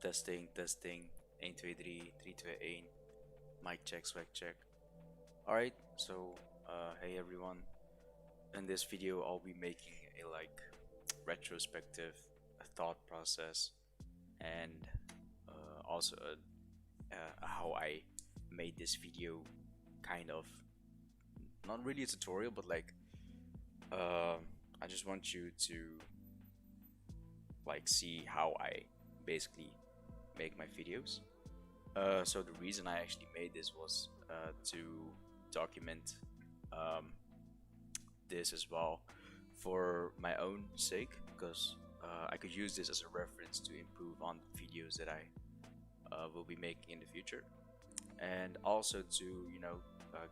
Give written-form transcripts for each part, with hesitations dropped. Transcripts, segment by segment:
Testing, testing. 1, 2, 3, 3, 2, 1. Mic check, swag check. Alright, so, hey everyone. In this video, I'll be making a retrospective, a thought process, and also how I made this video kind of not really a tutorial, but I just want you to see how I basically make my videos. So the reason I actually made this was to document this as well for my own sake, because I could use this as a reference to improve on the videos that I will be making in the future, and also to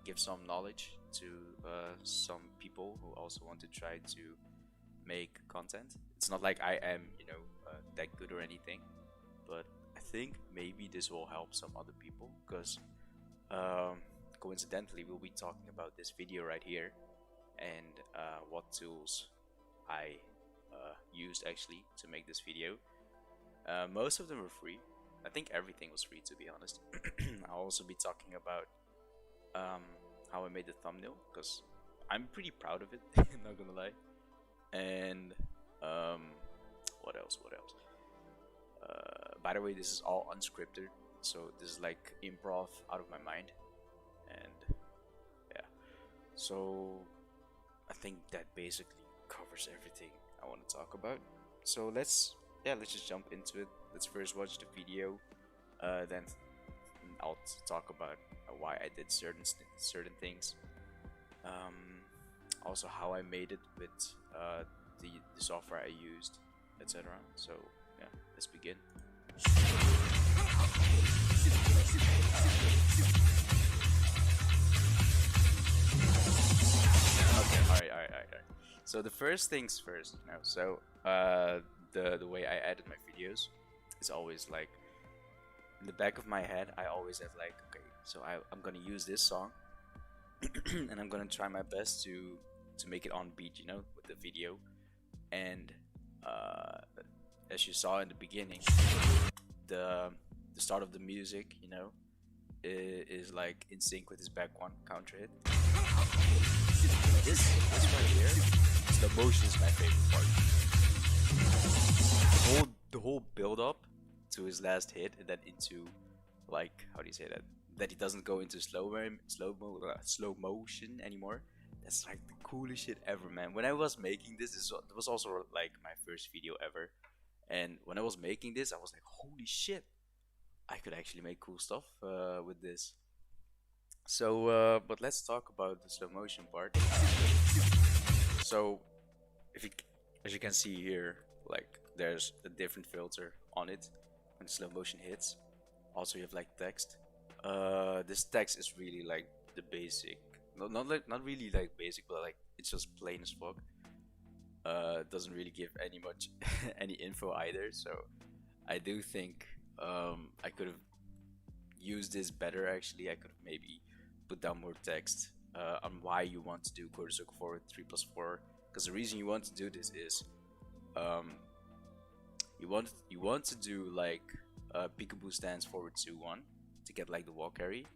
give some knowledge to some people who also want to try to make content. It's not like I am that good or anything, but I think maybe this will help some other people, because coincidentally we'll be talking about this video right here and what tools I used actually to make this video. Most of them were free. I think everything was free, to be honest. I'll also be talking about how I made the thumbnail, because I'm pretty proud of it. Not gonna lie. And what else? By the way, this is all unscripted, so this is like improv out of my mind. And yeah, so I think that basically covers everything I want to talk about. So let's just jump into it. Let's first watch the video, then I'll talk about why I did certain things. Also how I made it with the software I used, etc. So yeah, let's begin. Okay, alright. So the first things first, so the way I edit my videos is always like, in the back of my head I always have like, okay, so I'm gonna use this song and I'm gonna try my best to make it on beat, with the video. And as you saw in the beginning, the start of the music, is like in sync with his back one counter hit. This right here, slow motion is my favorite part. The whole build up to his last hit, and then into, like, how do you say that? That he doesn't go into slow motion anymore. That's like the coolest shit ever, man. When I was making this was also like my first video ever, and when I was making this, I was like, holy shit, I could actually make cool stuff with this. So, but let's talk about the slow motion part. So, as you can see here, like, there's a different filter on it when slow motion hits. Also, you have like text. This text is really like the basic, not really like basic, but like it's just plain as fuck. Doesn't really give any info either. So I do think I could have used this better. Actually, I could have maybe put down more text on why you want to do quarter circle forward 3+4. Because the reason you want to do this is you want to do like peekaboo stance forward 2-1 to get like the wall carry.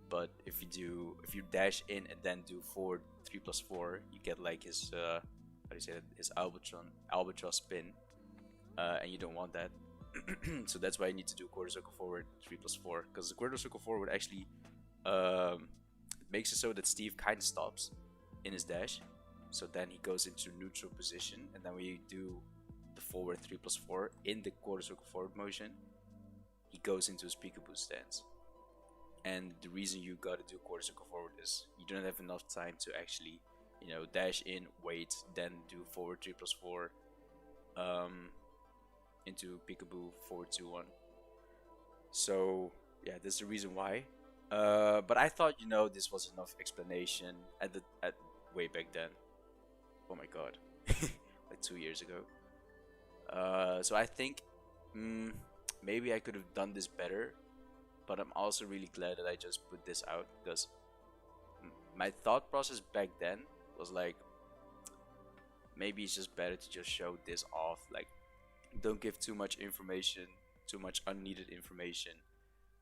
But if you dash in and then do forward 3+4, you get like his how do you say that, his albatross spin, and you don't want that. So that's why you need to do quarter circle forward 3+4, because the quarter circle forward actually makes it so that Steve kind of stops in his dash, so then he goes into neutral position, and then when you do the forward 3+4 in the quarter circle forward motion, he goes into his peekaboo stance. And the reason you gotta do quarter circle forward is you don't have enough time to actually, dash in, wait, then do forward 3+4 into peekaboo forward 2-1. So yeah, that's the reason why. But I thought this was enough explanation at way back then. Oh my god, like 2 years ago. So I think maybe I could have done this better, but I'm also really glad that I just put this out, because my thought process back then was like, maybe it's just better to just show this off like Don't give too much information, too much unneeded information.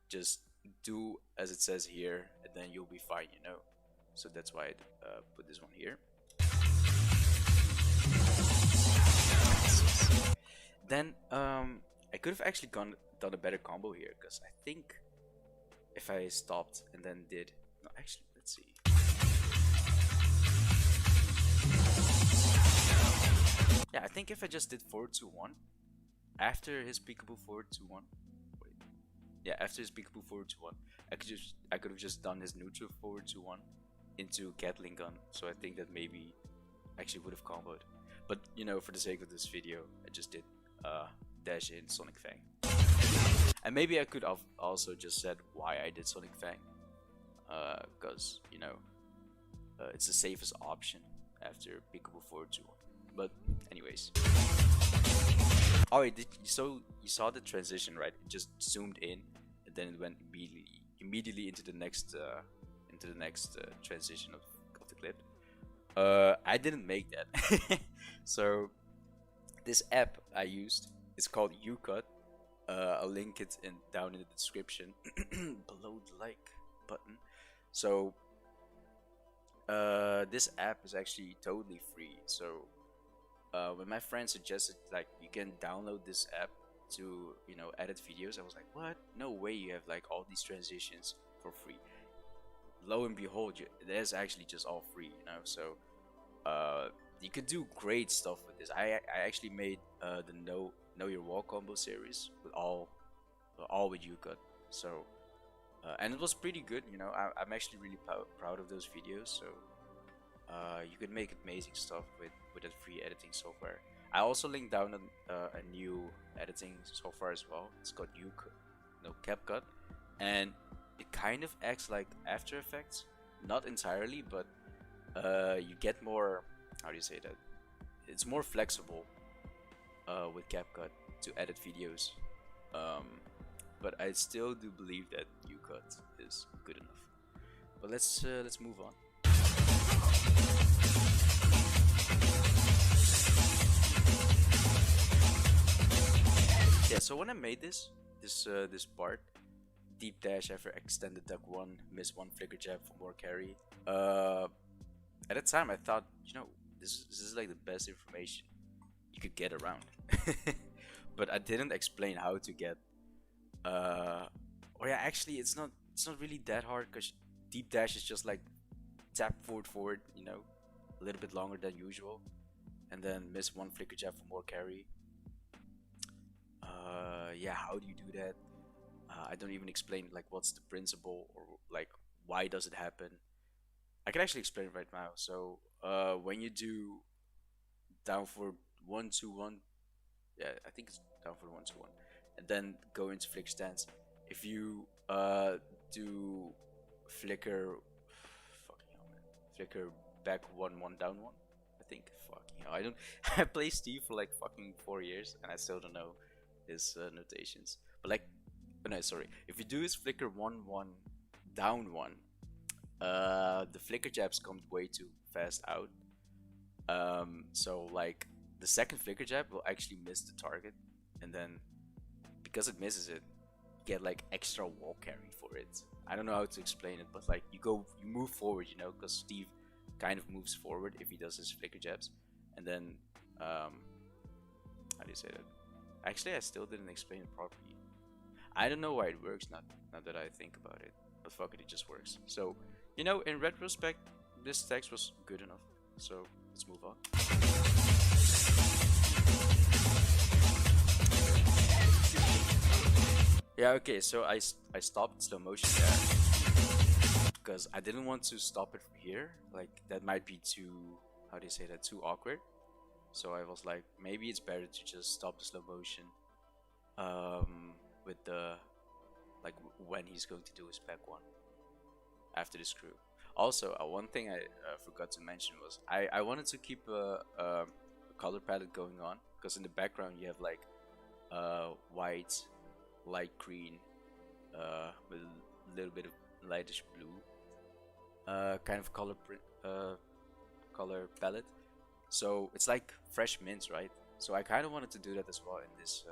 Just do as it says here, and then you'll be fine, you know. So that's why I put this one here. Then I could have actually done a better combo here, because I think if I stopped and then did, no, actually, let's see. Yeah, I think if I just did forward to 1 after his peekaboo forward to 1. Wait, yeah, after his peekaboo forward to 1, I could have just done his neutral forward to 1 into Gatling gun. So I think that maybe actually would have comboed. But you know, for the sake of this video, I just did dash in Sonic Fang. And maybe I could have also just said why I did Sonic Fang, because you know, it's the safest option after peekaboo forward to 1. But anyways, alright, so you saw the transition, right? It just zoomed in, and then it went immediately into the next transition of the clip. I didn't make that. So this app I used is called YouCut. I'll link it down in the description below the like button. So this app is actually totally free. So when my friend suggested like you can download this app to, you know, edit videos, I was like, what? No way you have like all these transitions for free. Lo and behold, it is actually just all free, you know. So you could do great stuff with this. I actually made the know your wall combo series with all with YouCut. So and it was pretty good, you know. I'm actually really proud of those videos. So you could make amazing stuff with that free editing software. I also linked down a new editing software as well. It's called CapCut, and it kind of acts like After Effects, not entirely, but you get more, how do you say that? It's more flexible with CapCut to edit videos. But I still do believe that YouCut is good enough. But let's move on. Yeah, so when I made this part, deep dash after extended duck 1, miss 1 flicker jab for more carry. At the time I thought, you know, this is like the best information you could get around. But I didn't explain how to get or yeah, actually it's not really that hard, because deep dash is just like tap forward, you know, a little bit longer than usual, and then miss 1 flicker jab for more carry. Yeah, how do you do that? I don't even explain like what's the principle, or like why does it happen. I can actually explain it right now. So when you do down for 1-2-1, yeah, I think it's down for 1-2-1, and then go into flicker stance. If you do flicker, fucking hell, man, flicker back 1-1 down 1, I think. Fucking hell, I don't. I play Steve for like fucking 4 years, and I still don't know his notations. But like, no, sorry. If you do his flicker 1-1 down 1, the flicker jabs come way too fast out. So like the second flicker jab will actually miss the target, and then because it misses it, you get like extra wall carry for it. I don't know how to explain it, but like you move forward, you know, because Steve kind of moves forward if he does his flicker jabs, and then how do you say that? Actually, I still didn't explain it properly. I don't know why it works, not that I think about it, but fuck it, it just works. So, you know, in retrospect, this text was good enough. So let's move on. Yeah, okay, so I stopped slow motion there because I didn't want to stop it here. Like that might be too, how do you say that, too awkward. So I was like, maybe it's better to just stop the slow motion with the, like when he's going to do his back 1 after the screw. Also, one thing I forgot to mention was I wanted to keep a color palette going on, because in the background you have like white, light green, with a little bit of lightish blue kind of color palette. So it's like fresh mints, right? So I kind of wanted to do that as well in this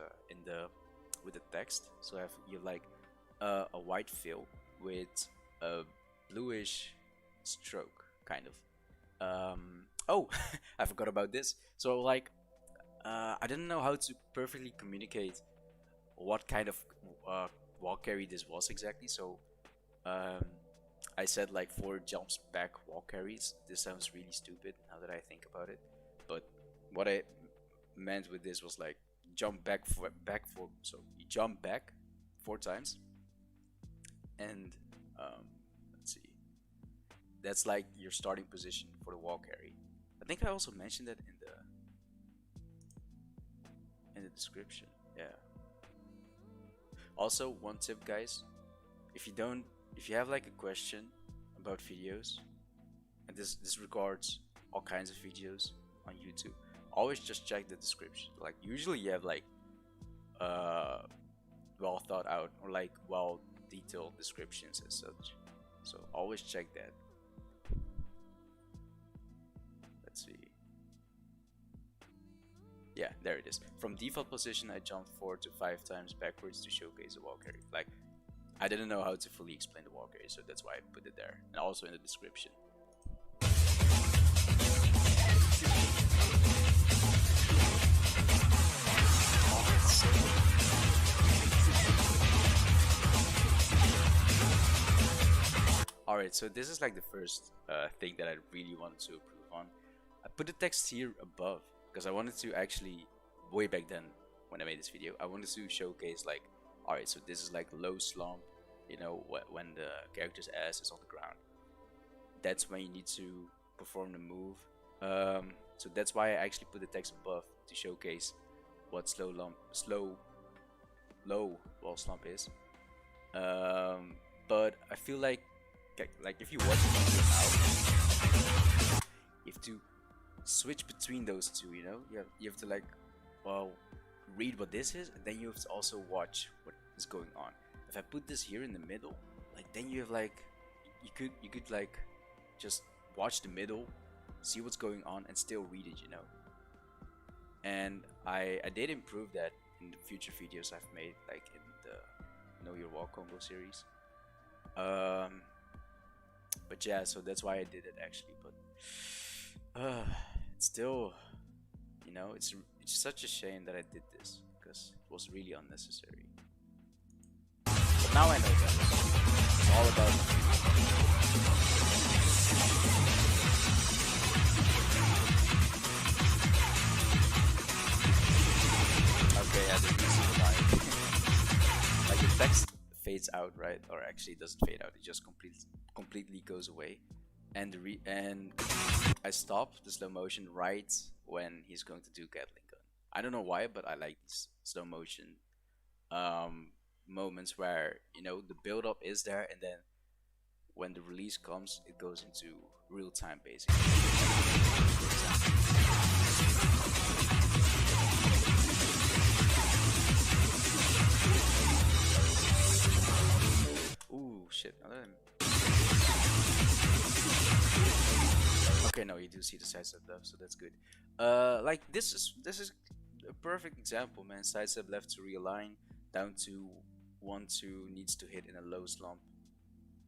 with the text. So you have like a white fill with a bluish stroke, kind of. Oh, I forgot about this. So like, I didn't know how to perfectly communicate what kind of wall carry this was exactly. So um, I said like 4 jumps back wall carries. This sounds really stupid now that I think about it. But what I meant with this was like jump back for so you jump back 4 times, and let's see, that's like your starting position for the wall carry. I think I also mentioned that in the description. Yeah. Also, one tip, guys, if you have like a question about videos, and this regards all kinds of videos on YouTube, always just check the description. Like usually you have like well thought out or like well detailed descriptions and such. So always check that. Let's see. Yeah, there it is. From default position, I jumped 4 to 5 times backwards to showcase the wall carry. Like, I didn't know how to fully explain the wall carry, so that's why I put it there, and also in the description. Alright, so this is like the first thing that I really wanted to improve on. I put the text here above because I wanted to actually, way back then when I made this video, I wanted to showcase like, alright, so this is like low slump, you know, when the character's ass is on the ground. That's when you need to perform the move. So that's why I actually put the text above to showcase what low wall slump is. But I feel like if you watch it now, you have to switch between those two, you know. You have to like, well, read what this is, and then you have to also watch what is going on. If I put this here in the middle, like, then you have like, you could like just watch the middle, see what's going on, and still read it, you know. And I did improve that in the future videos I've made, like in the Know Your Wall combo series. But yeah, so that's why I did it actually. But it's still, you know, it's such a shame that I did this because it was really unnecessary. But now I know that it's all about. Okay, yeah, the music line. Like the text fades out, right? Or actually it doesn't fade out, it just completely goes away. And I stop the slow motion right when he's going to do Gatling gun. I don't know why, but I like these slow motion moments where, you know, the build up is there, and then when the release comes, it goes into real time basically. Ooh, shit. Okay, no, you do see the side step left, so that's good. Like this is a perfect example, man. Side step left to realign, down to 1-2 needs to hit in a low slump,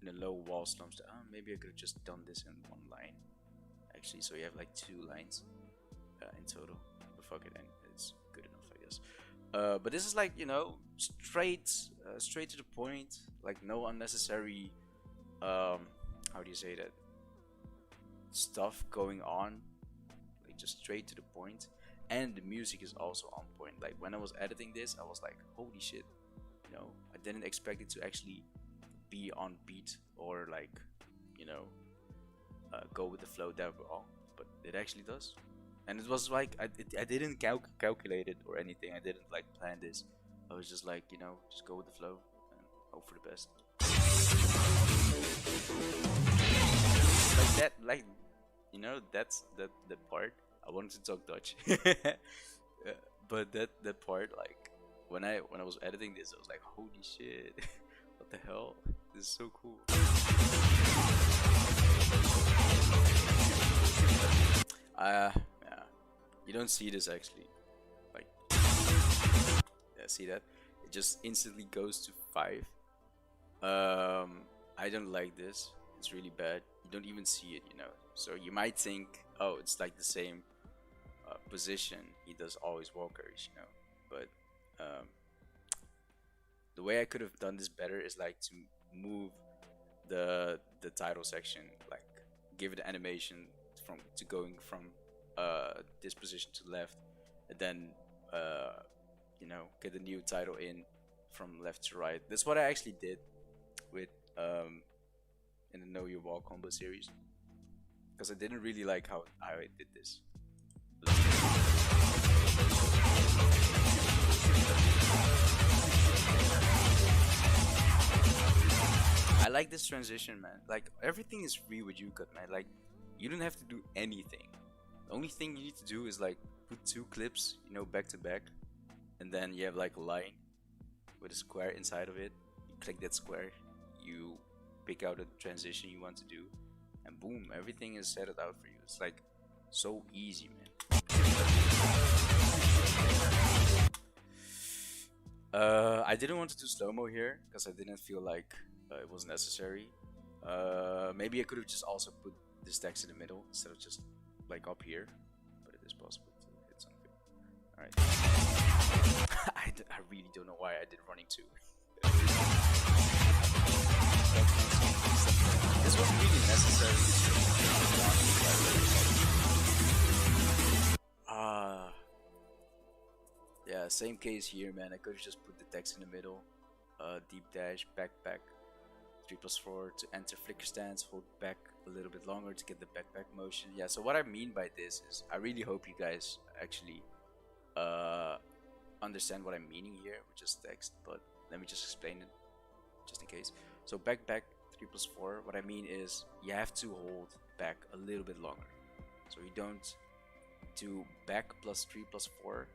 in a low wall slump. Maybe I could have just done this in one line, actually. So you have like 2 lines in total. But fuck it, and it's good enough, I guess. But this is like, you know, straight to the point, like no unnecessary how do you say that, stuff going on, like just straight to the point. And the music is also on point. Like when I was editing this, I was like, holy shit, you know, I didn't expect it to actually be on beat or like, you know, go with the flow that well, but it actually does. And it was like, I didn't calculate it or anything. I didn't like plan this. I was just like, you know, just go with the flow and hope for the best. Like that, like, you know, that's that part. I wanted to talk Dutch, but that part, like, when I was editing this, I was like, holy shit, what the hell? This is so cool. Yeah, you don't see this actually, see that? It just instantly goes to 5. I don't like this. It's really bad. You don't even see it, you know. So you might think, oh, it's like the same position he does always walkers, you know. But the way I could have done this better is like to move the title section, like give it animation from to going from this position to left, and then you know, get the new title in from left to right. That's what I actually did with in the Know Your Wall combo series, because I didn't really like how I did this. I like this transition, man. Like, everything is free with YouCut, man. Like, you don't have to do anything. The only thing you need to do is like put 2 clips, you know, back to back, and then you have like a line with a square inside of it. You click that square, you pick out a transition you want to do, and boom, everything is set out for you. It's like so easy, man. I didn't want to do slow-mo here because I didn't feel like it was necessary. Maybe I could have just also put this text in the middle instead of just like up here, but it is possible to hit something. Alright. I really don't know why I did running 2. This wasn't really necessary. Yeah, same case here, man. I could have just put the text in the middle. Deep dash, backpack, 3+4 to enter flicker stance, hold back a little bit longer to get the backpack motion. Yeah, so what I mean by this is, I really hope you guys actually understand what I'm meaning here with just text, but let me just explain it just in case. So backpack 3+4, what I mean is you have to hold back a little bit longer. So you don't do back plus 3+4.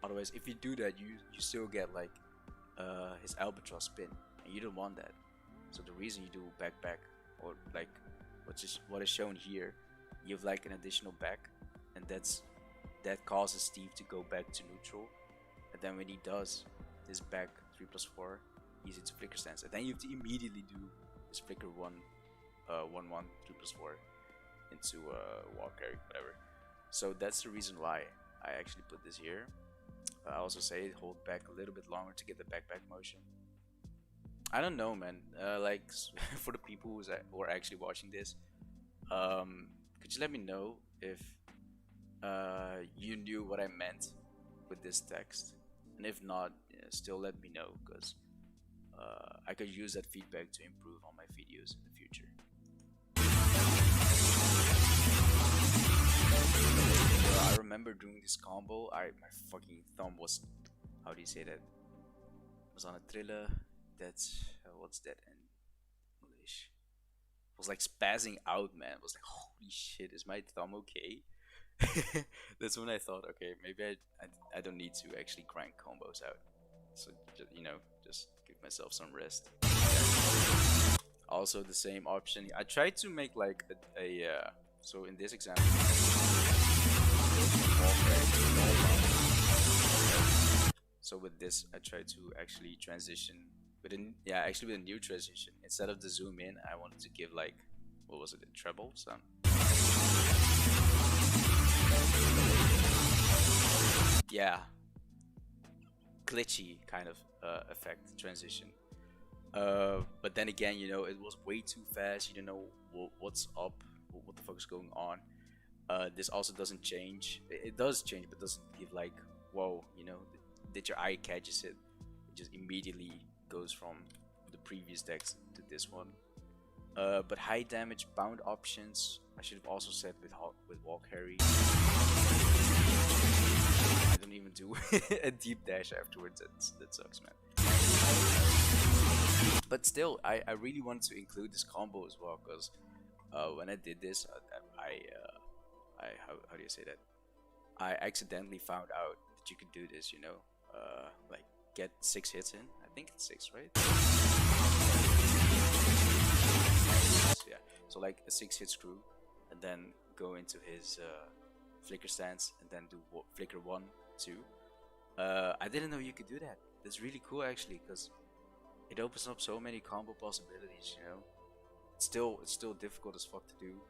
Otherwise, if you do that, you still get like his albatross spin, and you don't want that. So the reason you do back, or like what is shown here, you have like an additional back, and that causes Steve to go back to neutral, and then when he does this back 3+4, he's into flicker stance, and then you have to immediately do this flicker 1 1 1 3+4 into wall carry, whatever. So that's the reason why I actually put this here. I also say hold back a little bit longer to get the backpack motion. I don't know, man. Like for the people who are actually watching this, could you let me know if you knew what I meant with this text, and if not, still let me know, because I could use that feedback to improve on my videos in the future. I remember doing this combo. My fucking thumb was, how do you say that? Was on a thriller. That's what's that in English? It was like spazzing out, man. It was like, holy shit, is my thumb okay? That's when I thought, okay, maybe I don't need to actually crank combos out. So you know, just give myself some rest. Also the same option. I tried to make like a so in this example. So with this, I try to actually transition with a new transition. Instead of the zoom in, I wanted to give like, what was it, a treble sound? Yeah, glitchy kind of effect transition. But then again, you know, it was way too fast. You don't know what's up, what the fuck is going on. This also doesn't change. It does change, but doesn't give like, whoa, you know, that your eye catches it. It just immediately goes from the previous text to this one. But high damage bound options, I should have also said with wall carry. I don't even do a deep dash afterwards. That sucks, man. But still, I really wanted to include this combo as well, because when I did this, how do you say that? I accidentally found out that you could do this, you know, like get 6 hits in. I think it's 6, right? Yeah. So like a 6-hit screw, and then go into his flicker stance, and then do flicker 1, 2, I didn't know you could do that. That's really cool actually, because it opens up so many combo possibilities. You know, it's still difficult as fuck to do,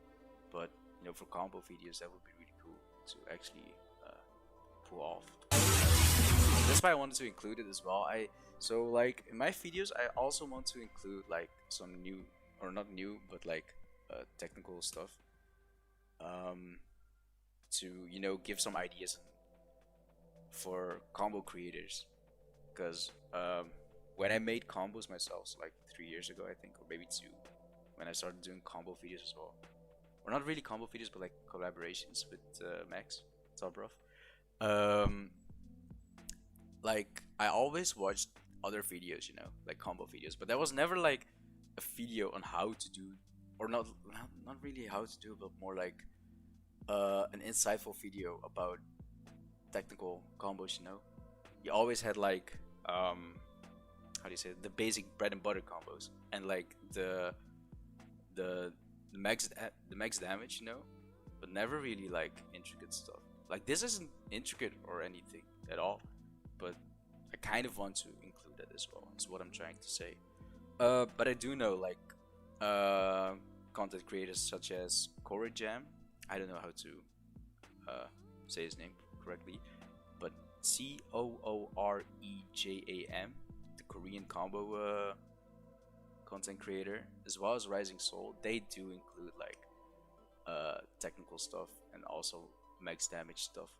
but you know, for combo videos that would be really cool to actually pull off. That's why I wanted to include it as well. So like in my videos, I also want to include like some new, or not new, but like technical stuff. To give some ideas for combo creators, because when I made combos myself, so like 3 years ago I think, or maybe two, when I started doing combo videos as well, or not really combo videos, but like collaborations with Max. What's up, bro? Um, like I always watched other videos, like combo videos, but there was never like a video on how to do, or not really how to do, but more like an insightful video about technical combos. You always had like how do you say it? The basic bread and butter combos, and like the max damage, but never really like intricate stuff. Like this isn't intricate or anything at all, but I kind of want to include that as well. Is what I'm trying to say. But I do know like content creators such as Corey Jam. I don't know how to say his name correctly, but COOREJAM, the Korean combo content creator, as well as Rising Soul. They do include like technical stuff and also max damage stuff.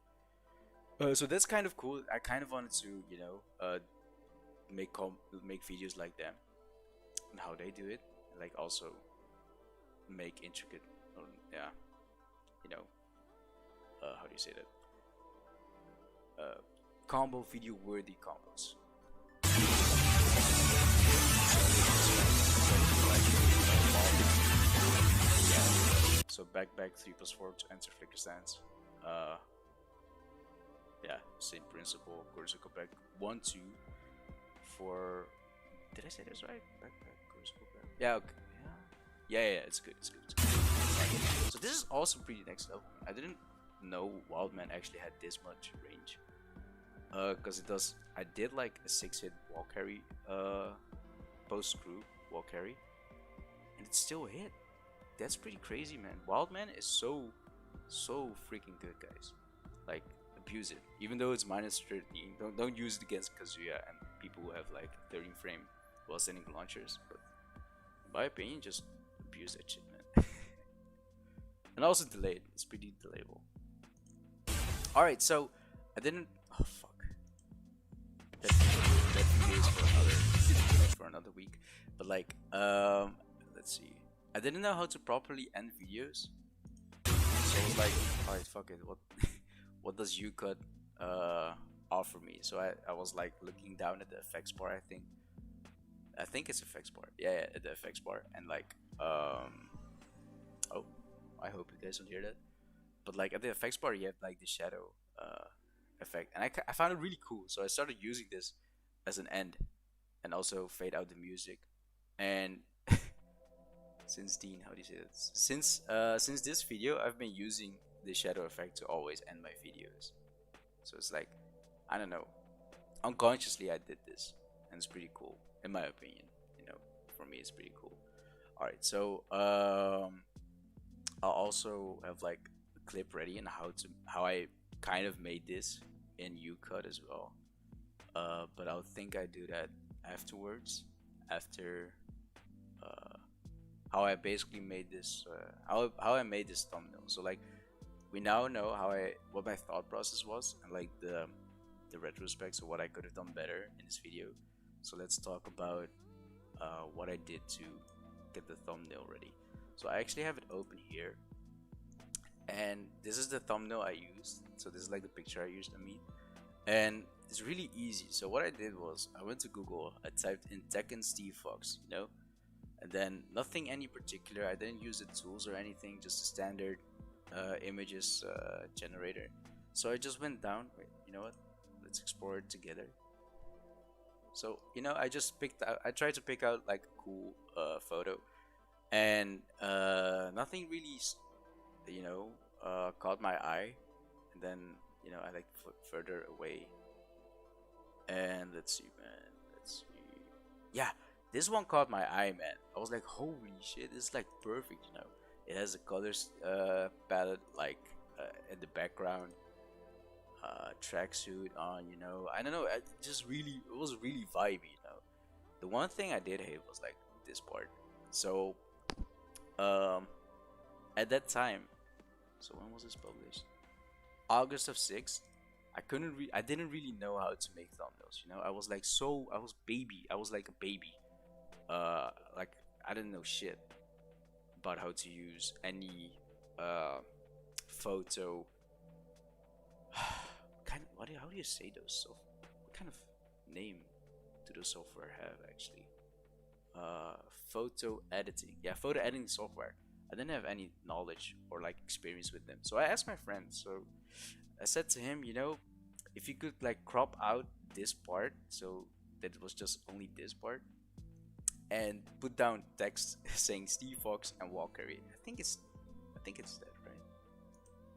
So that's kind of cool. I kind of wanted to, make videos like them and how they do it, and like also make intricate, yeah, how do you say that? Combo video worthy combos. So back 3+4 to enter flicker stance. Yeah, same principle. Of course, I go back 1-2 for. Did I say this right? Back. Yeah. Okay. Yeah. It's good. It's good. So this is also pretty next level. I didn't know Wildman actually had this much range. Because it does. I did like a 6-hit wall carry, post screw wall carry, and it still hit. That's pretty crazy, man. Wildman is so freaking good, guys. Like, abuse it. Even though it's -13, don't use it against Kazuya and people who have like 13 frame while sending launchers. But in my opinion, just abuse that shit, man. And also delayed. It's pretty delayable. All right, so I didn't. Oh fuck. That video is for another week. But like, let's see. I didn't know how to properly end videos, so I was like, alright, fuck it. What does YouCut offer me? So I was like looking down at the effects bar. I think it's effects bar. Yeah, at the effects bar, and like oh, I hope you guys don't hear that. But like at the effects bar, you have like the shadow effect, and I found it really cool. So I started using this as an end, and also fade out the music. And since Dean, how do you say that? Since this video, I've been using the shadow effect to always end my videos. So it's like, I don't know, unconsciously I did this, and it's pretty cool in my opinion. For me it's pretty cool. All right, so I'll also have like a clip ready and how I kind of made this in YouCut as well. But I'll think I do that afterwards, after how I basically made this, how I made this thumbnail. So like, we now know what my thought process was, and like the retrospect, so what I could have done better in this video. So let's talk about what I did to get the thumbnail ready. So I actually have it open here, and this is the thumbnail I used. So this is like the picture I used of me, and it's really easy. So what I did was I went to Google, I typed in Tekken Steve Fox, and then nothing any particular. I didn't use the tools or anything, just a standard images generator. So I just went down. Wait, you know what? Let's explore it together. So I just picked out. I tried to pick out like a cool photo, and nothing really, caught my eye. And then I like further away And let's see, man. Let's see. Yeah, this one caught my eye, man. I was like, holy shit, this is like perfect, you know. It has a colors palette like in the background, tracksuit on, you know. I don't know, it was really vibey, you know. The one thing I did hate was like this part. So, um, at that time, so when was this published? August of 6th. I didn't really know how to make thumbnails, you know. I was baby. I was like a baby. Like I didn't know shit about how to use any uh photo how do you say those? So what kind of name do those software have actually? Photo editing. Yeah, photo editing software. I didn't have any knowledge or like experience with them. So I asked my friend. So I said to him, you know, if you could like crop out this part so that it was just only this part and put down text saying Steve Fox and Walker. I think it's that, right?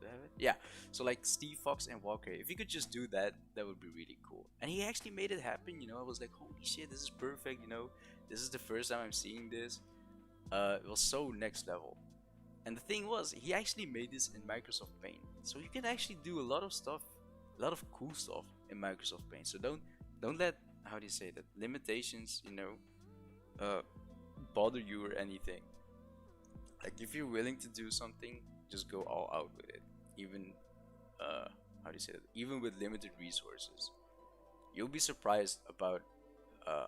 Do I have it? Yeah. So like Steve Fox and Walker. If you could just do that, that would be really cool. And he actually made it happen. You know, I was like, holy shit, this is perfect. You know, this is the first time I'm seeing this. It was so next level. And the thing was, he actually made this in Microsoft Paint, so you can actually do a lot of stuff, a lot of cool stuff in Microsoft Paint. So don't let, how do you say that, limitations, you know, bother you or anything. Like if you're willing to do something, just go all out with it. Even how do you say that? Even with limited resources, you'll be surprised about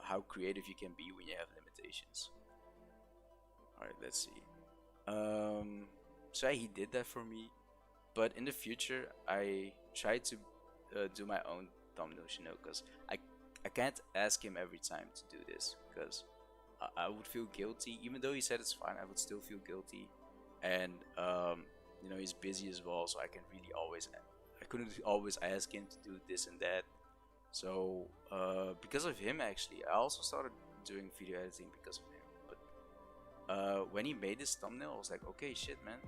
how creative you can be when you have limitations. All right, let's see. So yeah, he did that for me, but in the future, I try to do my own thumbnails, you know, because I can't ask him every time to do this, because I would feel guilty. Even though he said it's fine, I would still feel guilty, and you know, he's busy as well, so I couldn't always ask him to do this and that. So because of him, actually, I also started doing video editing because of him. When he made this thumbnail, I was like, okay, shit, man.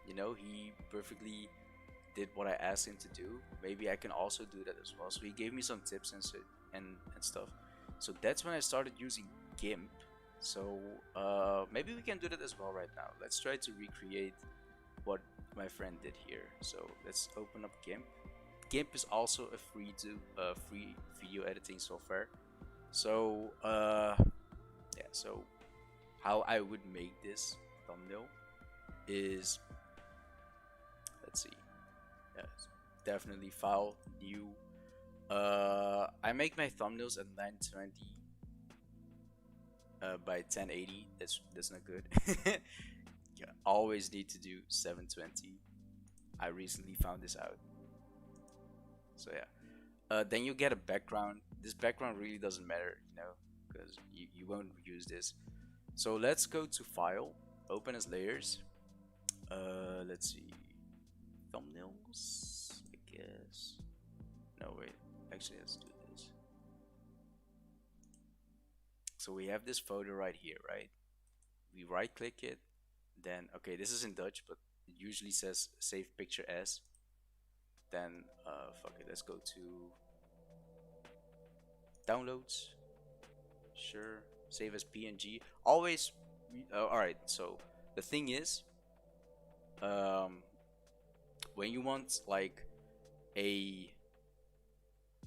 You know, he perfectly did what I asked him to do. Maybe I can also do that as well. So he gave me some tips and stuff. So that's when I started using GIMP. So maybe we can do that as well right now. Let's try to recreate what my friend did here. So let's open up GIMP. GIMP is also a free video editing software. So yeah, so how I would make this thumbnail is, let's see, yes, definitely file, new. I make my thumbnails at 920 by 1080. That's not good. You always need to do 720. I recently found this out. So yeah, then you get a background. This background really doesn't matter, you know, because you won't use this. So let's go to File, Open as Layers. Let's see, thumbnails, I guess. No, wait, actually, let's do this. So we have this photo right here, right? We right click it, then, okay, this is in Dutch, but it usually says Save Picture As. Then, fuck it, let's go to Downloads. Sure. Save as PNG. Always. Alright, so the thing is, when you want like a,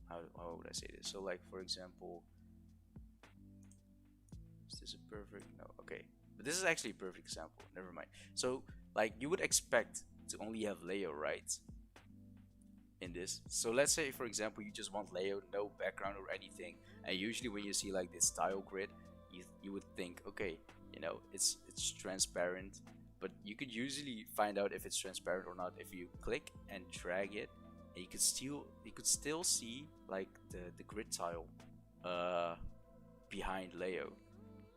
how would I say this? So like, for example, is this a perfect? No, okay, but this is actually a perfect example. Never mind. So like, you would expect to only have layout, right, in this. So let's say, for example, you just want layout, no background or anything, and usually when you see like this style grid, you would think, okay, you know, it's transparent, but you could usually find out if it's transparent or not if you click and drag it, and you could still see like the grid tile behind layout.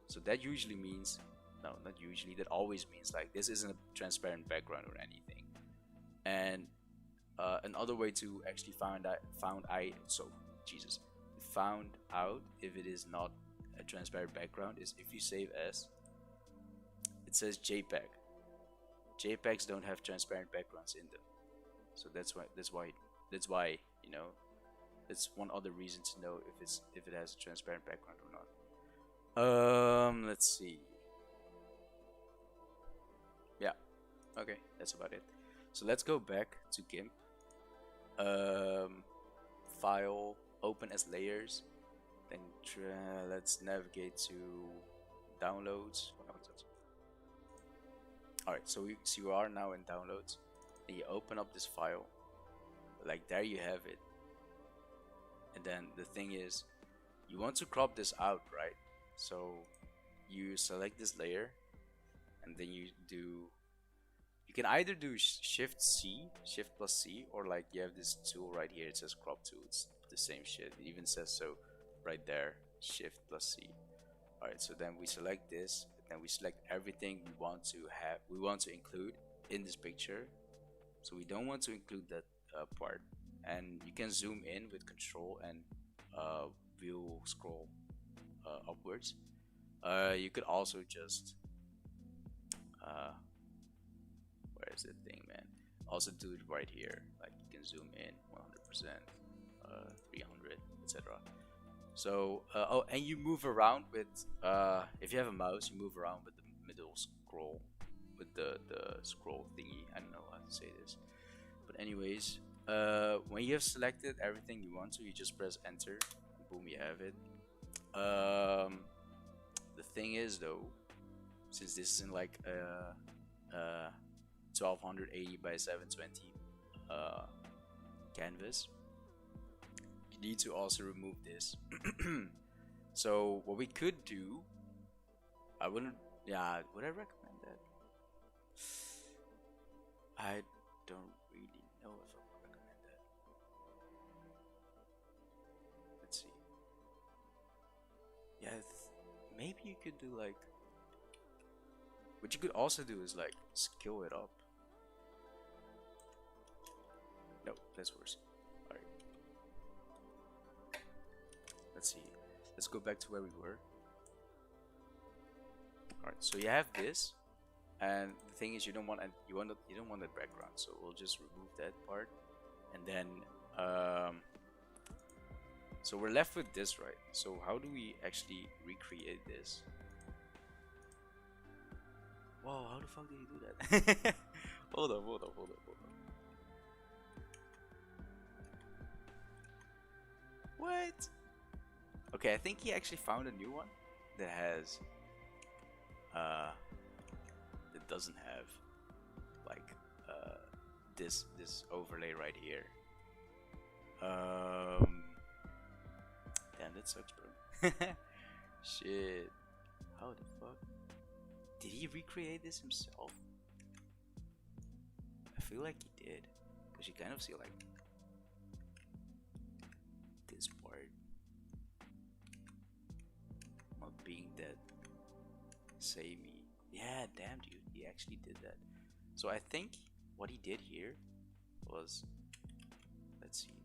So that usually means, no, not usually, that always means like this isn't a transparent background or anything. And another way to actually found out if it is not a transparent background is if you save as, it says JPEG. JPEGs don't have transparent backgrounds in them, so that's why you know, It's one other reason to know if it has a transparent background or not. Let's see. Yeah, okay, that's about it. So let's go back to GIMP. File, open as layers. Then let's navigate to downloads. Alright, so you are now in downloads. And you open up this file. Like there you have it. And then the thing is, you want to crop this out, right? So you select this layer, and then you can either do shift plus C, or like you have this tool right here, it says crop tool. It's the same shit. It even says so right there, shift plus C. Alright, so then we select this, and then we select everything we want to include in this picture. So we don't want to include that part, and you can zoom in with control and we'll scroll upwards. You could also just where is the thing, man? Also do it right here, like you can zoom in 100%, 300, etc. So oh, and you move around with if you have a mouse, you move around with the middle scroll, with the scroll thingy. I don't know how to say this, but anyways, when you have selected everything you want to, you just press enter. Boom, you have it. The thing is though, since this is in like 1280 by 720 canvas, you need to also remove this. So what we could do, would I recommend that? I don't really know if I would recommend that. Let's see. Yeah, maybe you could do like, what you could also do is like scale it up. No, that's worse. Alright. Let's see. Let's go back to where we were. Alright, so you have this, and the thing is you don't want that background, so we'll just remove that part, and then so we're left with this, right? So how do we actually recreate this? Whoa, how the fuck did he do that? Hold up. What? Okay, I think he actually found a new one that has that doesn't have like this overlay right here. Damn, that sucks, bro. Shit. How the fuck? Did he recreate this himself? I feel like he did, because you kind of see like this part not being dead. Say me. Yeah, damn dude, he actually did that. So I think what he did here was, let's see.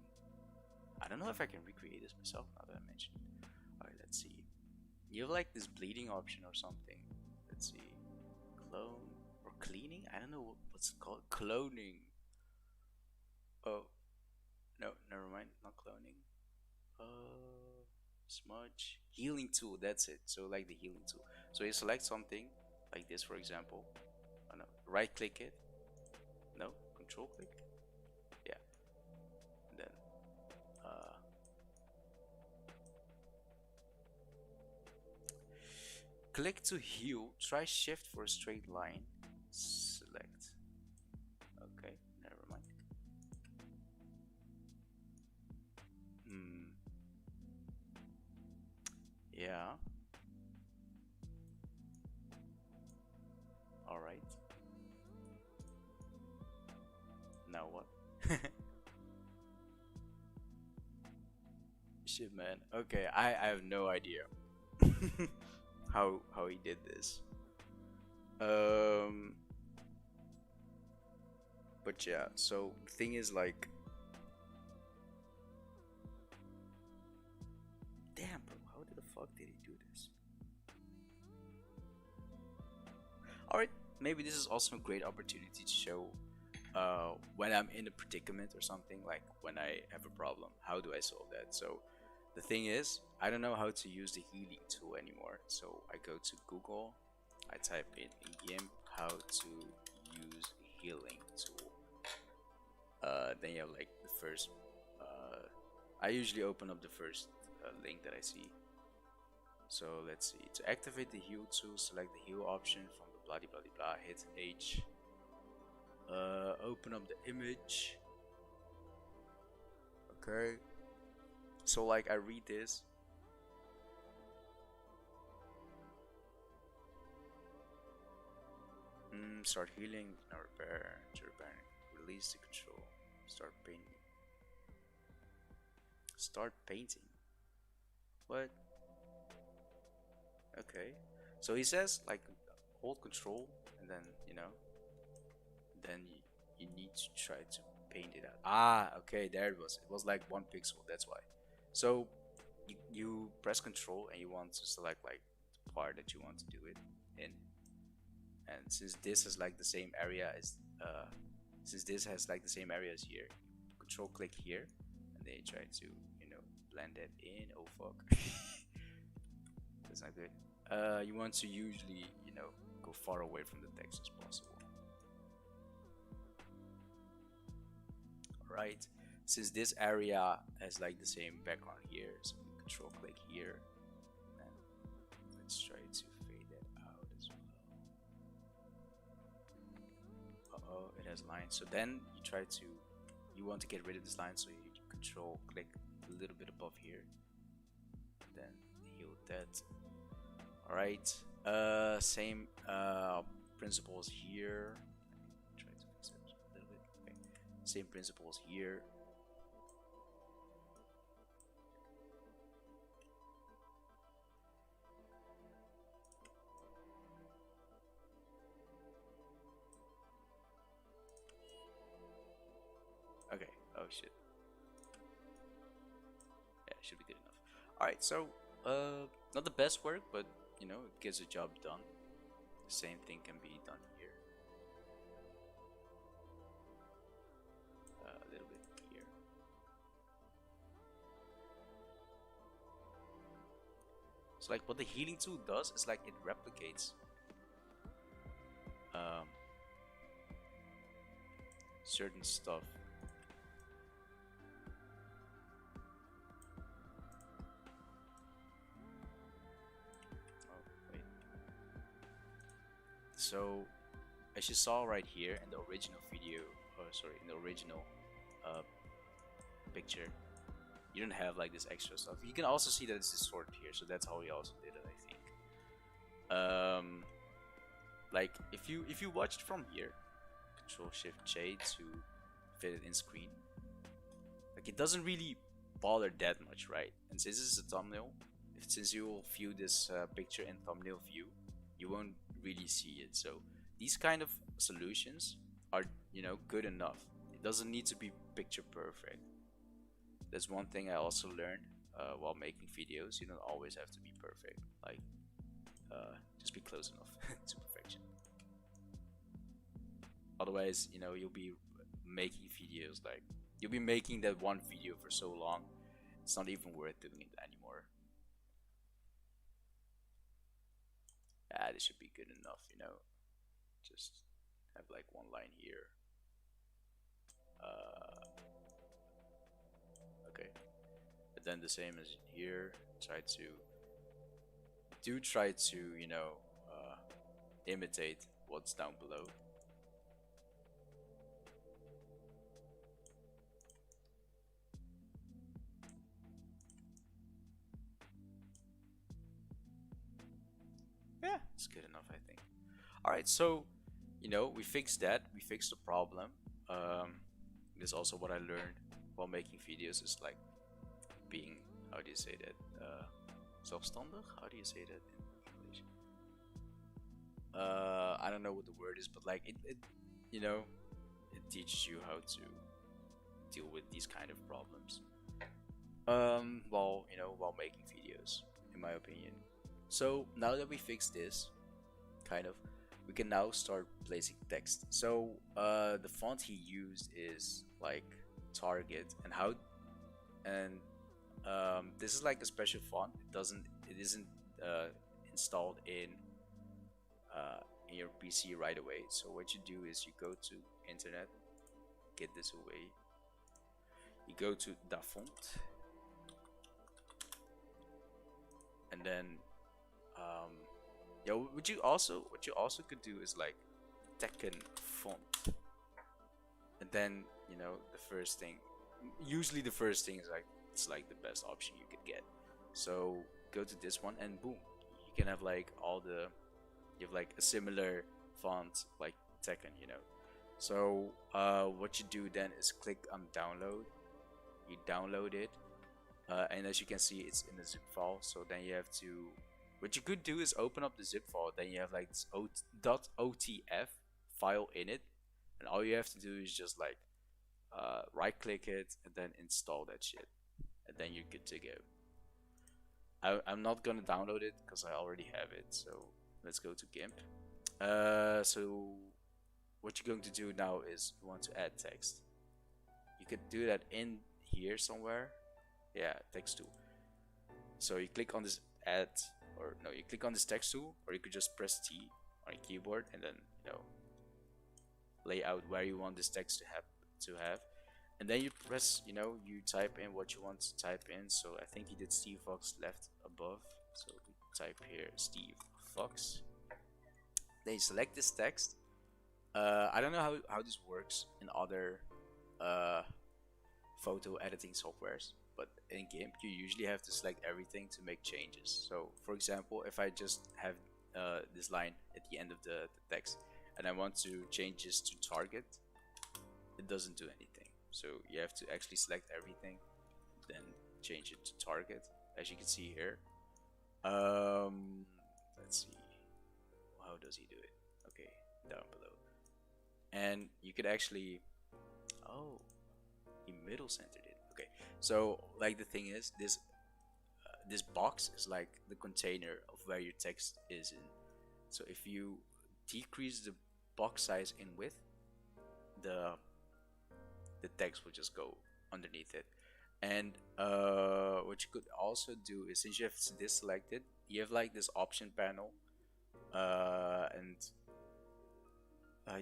I don't know if I can recreate this myself now that I mentioned it. Alright, let's see. You have like this bleeding option or something. Let's see. Clone or cleaning? I don't know what's it called. Cloning. Oh. No, never mind. Not cloning. Smudge. Healing tool, that's it. So like the healing tool. So you select something like this, for example. Oh no. Right click it. No. Control click. Yeah. And then click to heal. Try shift for a straight line. Select. Okay, never mind. Yeah. Alright. Now what? Shit, man. Okay, I have no idea how he did this. But yeah, so the thing is like, damn bro, how the fuck did he do this? Alright, maybe this is also a great opportunity to show when I'm in a predicament or something, like when I have a problem, how do I solve that? So the thing is, I don't know how to use the healing tool anymore. So I go to Google, I type in GIMP how to use healing tool. Then you have like the first. I usually open up the first link that I see. So let's see. To activate the heal tool, select the heal option from the blah blah blah. Hit H. Open up the image. Okay. So like I read this. Start healing, now repair, to repair, release the control, start painting. Start painting. What? Okay. So he says like hold control and then then you need to try to paint it out. Ah, okay, there it was. It was like 1 pixel, that's why. So you press control and you want to select like the part that you want to do it in. And since this is like the same area as here, control click here and then you try to blend that in. Oh fuck. That's not good. You want to usually go far away from the text as possible. Alright, since this area has like the same background here, so we control click here and let's try to fade that out as well. Uh-oh, it has lines. So then you want to get rid of this line, so you control click a little bit above here, then heal that. Alright, same principles here. Try to fix it a little bit. Okay. Same principles here. Okay, oh shit. Yeah, should be good enough. Alright, so not the best work, but it gets the job done. The same thing can be done here. A little bit here. So like what the healing tool does is like it replicates certain stuff. So, as you saw right here in the original video, in the original picture, you don't have like this extra stuff. You can also see that it's distorted here, so that's how we also did it, I think. Like if you watch it from here, Control Shift J to fit it in screen, like it doesn't really bother that much, right? And since this is a thumbnail, since you will view this picture in thumbnail view, you won't really see it. So these kind of solutions are good enough. It doesn't need to be picture perfect. That's one thing I also learned while making videos. You don't always have to be perfect. Like just be close enough to perfection. Otherwise you'll be making videos, like you'll be making that one video for so long, it's not even worth doing it anymore. This should be good enough, just have like one line here. Okay, but then the same as here, try to imitate what's down below. Yeah, it's good enough, I think. Alright, so we fixed that. We fixed the problem. This is also what I learned while making videos, is like being, how do you say that? Zelfstandig? How do you say that in English? I don't know what the word is, but like it teaches you how to deal with these kind of problems. While making videos, in my opinion. So now that we fixed this, kind of, we can now start placing text. So the font he used is like Target, and this is like a special font. It isn't installed in your PC right away. So what you do is you go to internet, get this away. You go to Da Font, and then yeah, what you also could do is like Tekken font, and then the first thing, usually the first thing is like it's like the best option you could get. So go to this one, and boom, you can have like you have like a similar font like Tekken. So what you do then is click on download. You download it, and as you can see, it's in a zip file. So then you have to, what you could do is open up the zip file. Then you have like this .otf file in it, and all you have to do is just like right click it and then install that shit, and then you're good to go. I'm not gonna download it because I already have it. So let's go to GIMP. So what you're going to do now is you want to add text. You could do that in here somewhere. Yeah, text tool. So you click on this add, or no, you click on this text tool, or you could just press T on your keyboard and then lay out where you want this text to have, and then you press, you type in what you want to type in. So I think he did Steve Fox left above, so we type here Steve Fox. Then you select this text. I don't know how this works in other photo editing softwares, but in GIMP you usually have to select everything to make changes. So for example, if I just have this line at the end of the text and I want to change this to target, it doesn't do anything. So you have to actually select everything, then change it to target, as you can see here. Let's see, how does he do it? Okay, down below. And you could actually, oh, he middle centered it. Okay, so like the thing is, this box is like the container of where your text is in. So if you decrease the box size in width, the text will just go underneath it. And what you could also do is, since you have this selected, you have like this option panel, and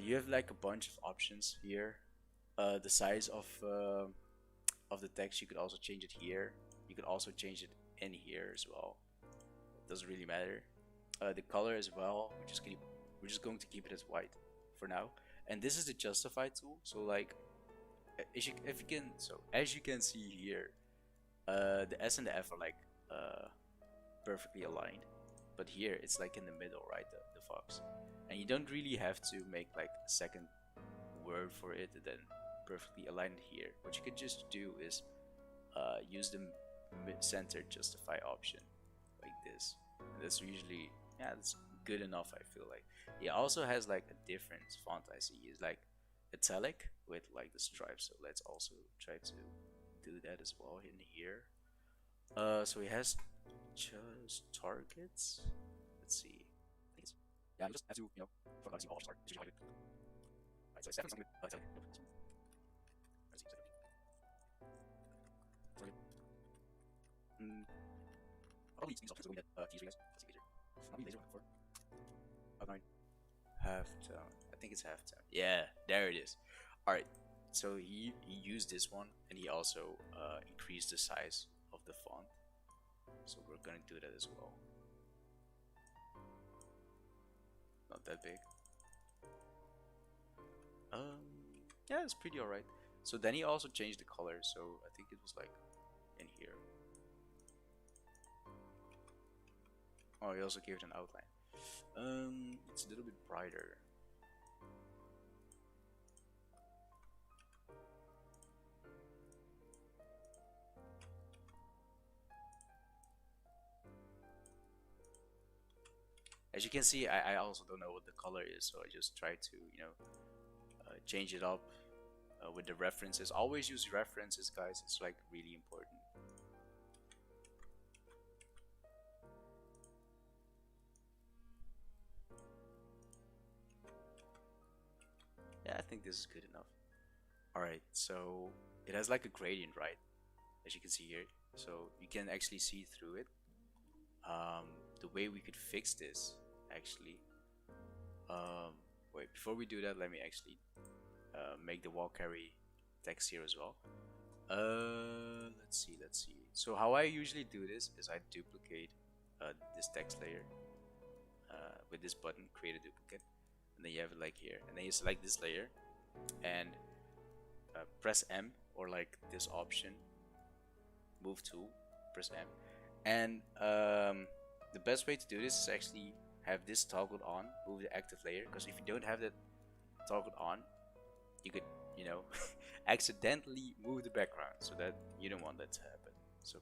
you have like a bunch of options here. The size of the text, you could also change it here. You could also change it in here as well. It doesn't really matter. The color as well, we're just going to keep it as white for now. And this is the justify tool. So like, as you can see here, the S and the F are like perfectly aligned, but here it's like in the middle, right? The fox, and you don't really have to make like a second word for it and then perfectly align it here. What you could just do is use the mid-center justify option like this. And that's usually, yeah, that's good enough, I feel like. It also has like a different font I see. It's like italic with like the stripes. So let's also try to do that as well in here. So he has just targets. Let's see. I think it's, yeah, you just have to, focus all start. Usually how you do it. Right, so it's definitely something with italic. Let's see. Probably these options are going to use you guys. Let's see later. Not be laser for outline. Halftone. I think it's halftone. Yeah, there it is. Alright, so he used this one, and he also increased the size of the font. So we're gonna do that as well. Not that big. Yeah, it's pretty alright. So then he also changed the color, so I think it was like in here. Oh, he also gave it an outline. It's a little bit brighter. As you can see, I also don't know what the color is, so I just try to, change it up with the references. Always use references, guys. It's like really important. Yeah, I think this is good enough. Alright, so it has like a gradient, right? As you can see here. So you can actually see through it. The way we could fix this, actually. Um, Wait, before we do that, let me actually make the wall carry text here as well. Let's see. So how I usually do this is I duplicate this text layer with this button, create a duplicate, and then you have it like here, and then you select this layer and press M, or like this option, move tool, press M, and the best way to do this is actually have this toggled on, move the active layer, because if you don't have that toggled on, you could, you know, accidentally move the background, so that you don't want that to happen. So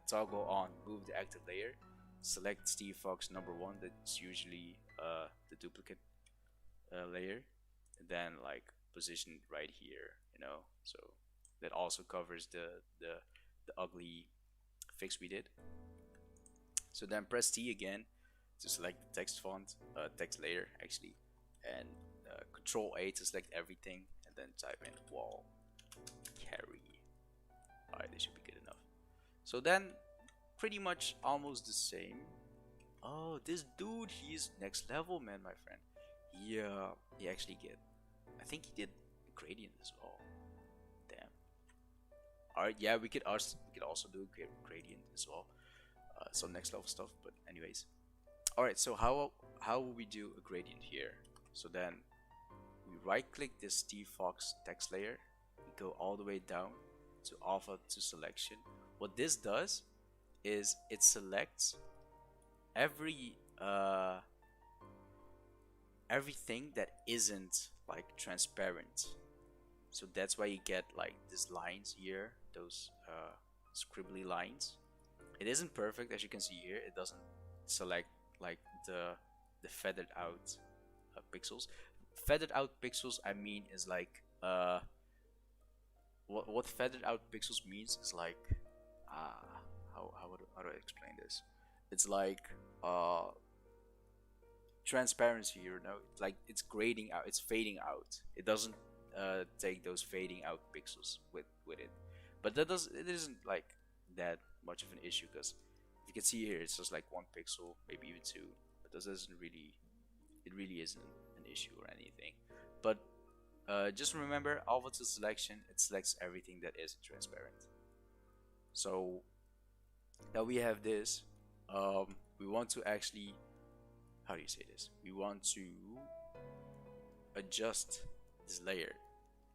toggle on, move the active layer, select Steve Fox number 1, that's usually the duplicate layer, and then like position right here, you know, so that also covers the ugly fix we did. So then press T again to select the text font, text layer actually, and Control A to select everything, and then type in wall carry. Alright, this should be good enough. So then, pretty much almost the same. Oh, this dude, he's next level, man, my friend. He actually get. I think he did gradient as well. Damn. Alright, yeah, we could also do a gradient as well. Some next level stuff, but anyways. Alright, so how will we do a gradient here? So then we right click this Steve Fox text layer, we go all the way down to alpha to selection. What this does is it selects everything that isn't like transparent. So that's why you get like these lines here, those scribbly lines. It isn't perfect, as you can see here. It doesn't select like the feathered out pixels. Feathered out pixels, I mean, is like what feathered out pixels means is like how do I explain this? It's like transparency, you know, like it's grading out, it's fading out. It doesn't take those fading out pixels with it, but it isn't like that much of an issue, because if you can see here, it's just like 1 pixel, maybe even 2, but this isn't really, it really isn't an issue or anything. But just remember, alpha to selection, it selects everything that isn't transparent. So now we have this. We want to actually, how do you say this? We want to adjust this layer.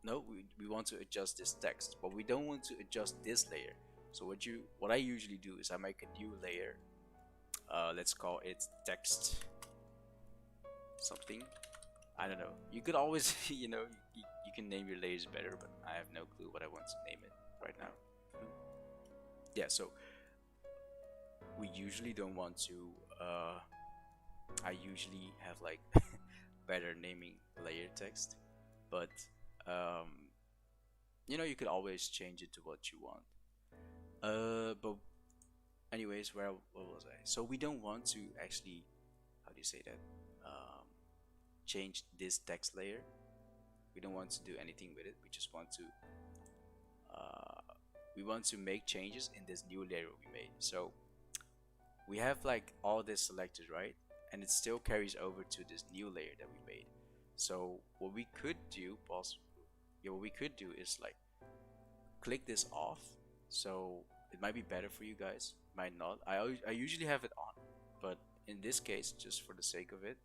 No, we want to adjust this text, but we don't want to adjust this layer. So what I usually do is I make a new layer. Let's call it text something. I don't know. You could always, you know, you can name your layers better, but I have no clue what I want to name it right now. Yeah, so we usually don't want to. I usually have like better naming layer text, but you know, you could always change it to what you want. But anyways, what was I? So we don't want to actually, how do you say that? Change this text layer. We don't want to do anything with it. We just want to make changes in this new layer we made. So we have like all this selected, right? And it still carries over to this new layer that we made. So what we could do, what we could do is like click this off. So it might be better for you guys, might not. I usually have it on, but in this case, just for the sake of it,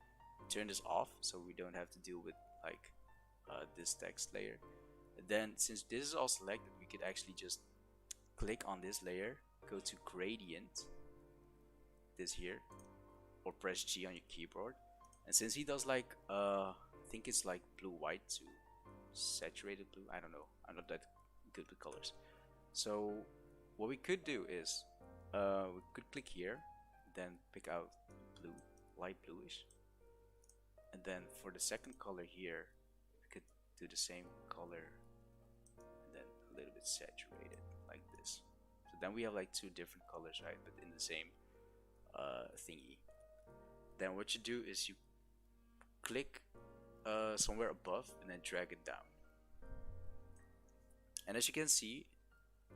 turn this off so we don't have to deal with like this text layer. And then since this is all selected, we could actually just click on this layer, go to gradient, this here, or press G on your keyboard. And since he does like I think it's like blue white to saturated blue, I don't know, I'm not that good with colors. So what we could do is we could click here, then pick out blue, light bluish, and then for the second color here, we could do the same color and then a little bit saturated like this. So then we have like 2 different colors, right, but in the same thingy. Then what you do is you click somewhere above and then drag it down. And as you can see,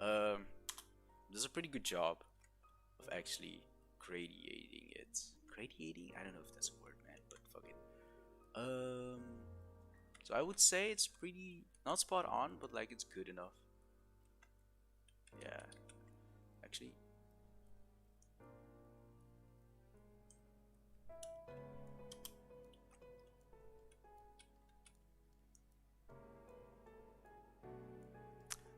does a pretty good job of actually gradiating it. Gradiating? I don't know if that's a word, man, but fuck it. So I would say it's pretty not spot on, but like it's good enough. Yeah, actually.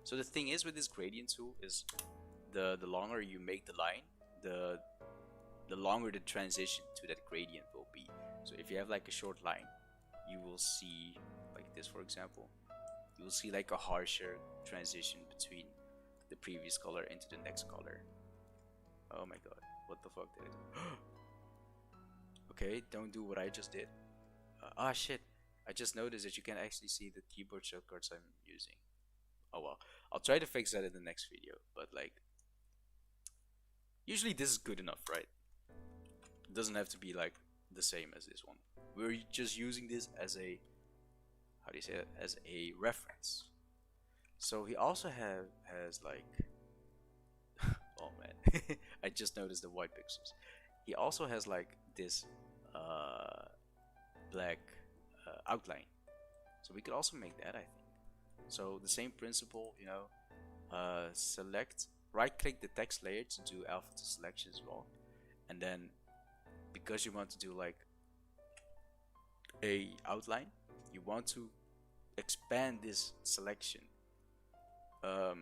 So the thing is with this gradient tool is the longer you make the line, the longer the transition to that gradient will be. So if you have like a short line, you will see like this, for example, you will see like a harsher transition between the previous color into the next color. Oh my god, what the fuck did I do? Okay, don't do what I just did. Ah shit, I just noticed that you can actually see the keyboard shortcuts I'm using. Oh well, I'll try to fix that in the next video, but like, usually this is good enough, right? It doesn't have to be like the same as this one. We're just using this as a, how do you say it, as a reference. So he also has like, oh man, I just noticed the white pixels. He also has like this black outline. So we could also make that, I think. So the same principle, you know, select, right click the text layer to do alpha to selection as well. And then because you want to do like a outline, you want to expand this selection. Yeah,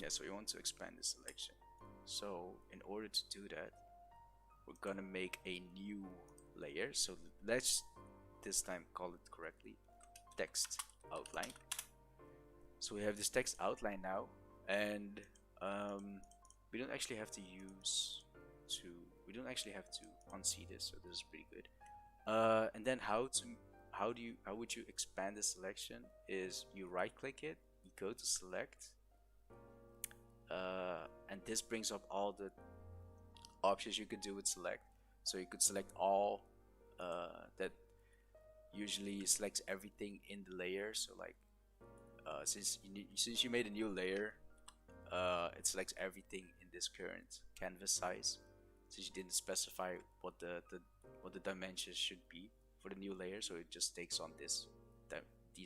so you want to expand the selection. So in order to do that, we're gonna make a new layer. So let's this time call it correctly, text outline. So we have this text outline now, and we don't actually have to unsee this, so this is pretty good. And then how would you expand the selection is you right click it, you go to select, and this brings up all the options you could do with select. So you could select all, that usually selects everything in the layer. So like since you made a new layer, it selects everything in this current canvas size, since you didn't specify what the dimensions should be for the new layer. So it just takes on these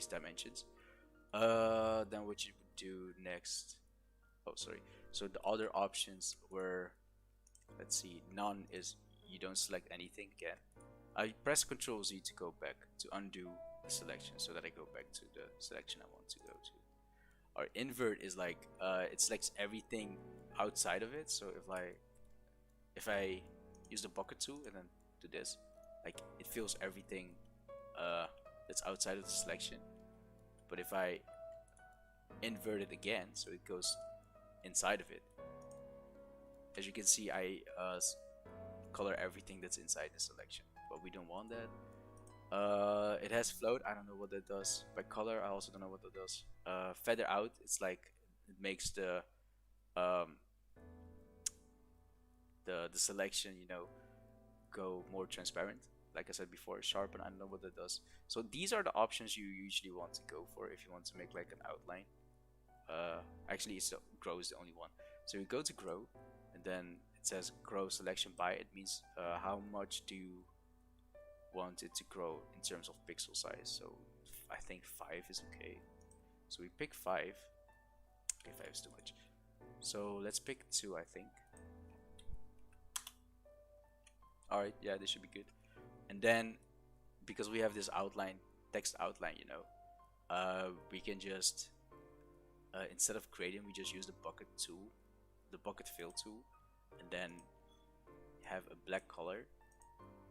dimensions. Then what you would do next, oh sorry, so the other options were, let's see, none is you don't select anything again. I press Ctrl Z to go back to undo the selection, so that I go back to the selection I want to go to. Or invert is like it selects everything outside of it. So if I use the bucket tool and then do this, like it fills everything that's outside of the selection. But if I invert it again, so it goes inside of it, as you can see, I color everything that's inside the selection, but we don't want that. It has float, I don't know what that does. By color, I also don't know what that does. Feather out, it's like it makes the selection, you know, go more transparent. Like I said before, sharpen, I don't know what that does. So these are the options you usually want to go for if you want to make like an outline. Actually, it's grow is the only one. So you go to grow, and then it says grow selection by. It means how much do you want it to grow in terms of pixel size. So I think 5 is okay. So we pick 5. Okay, 5 is too much. So let's pick 2, I think. Alright, yeah, this should be good. And then because we have this outline, text outline, you know, we can just instead of gradient, we just use the bucket tool, the bucket fill tool, and then have a black color,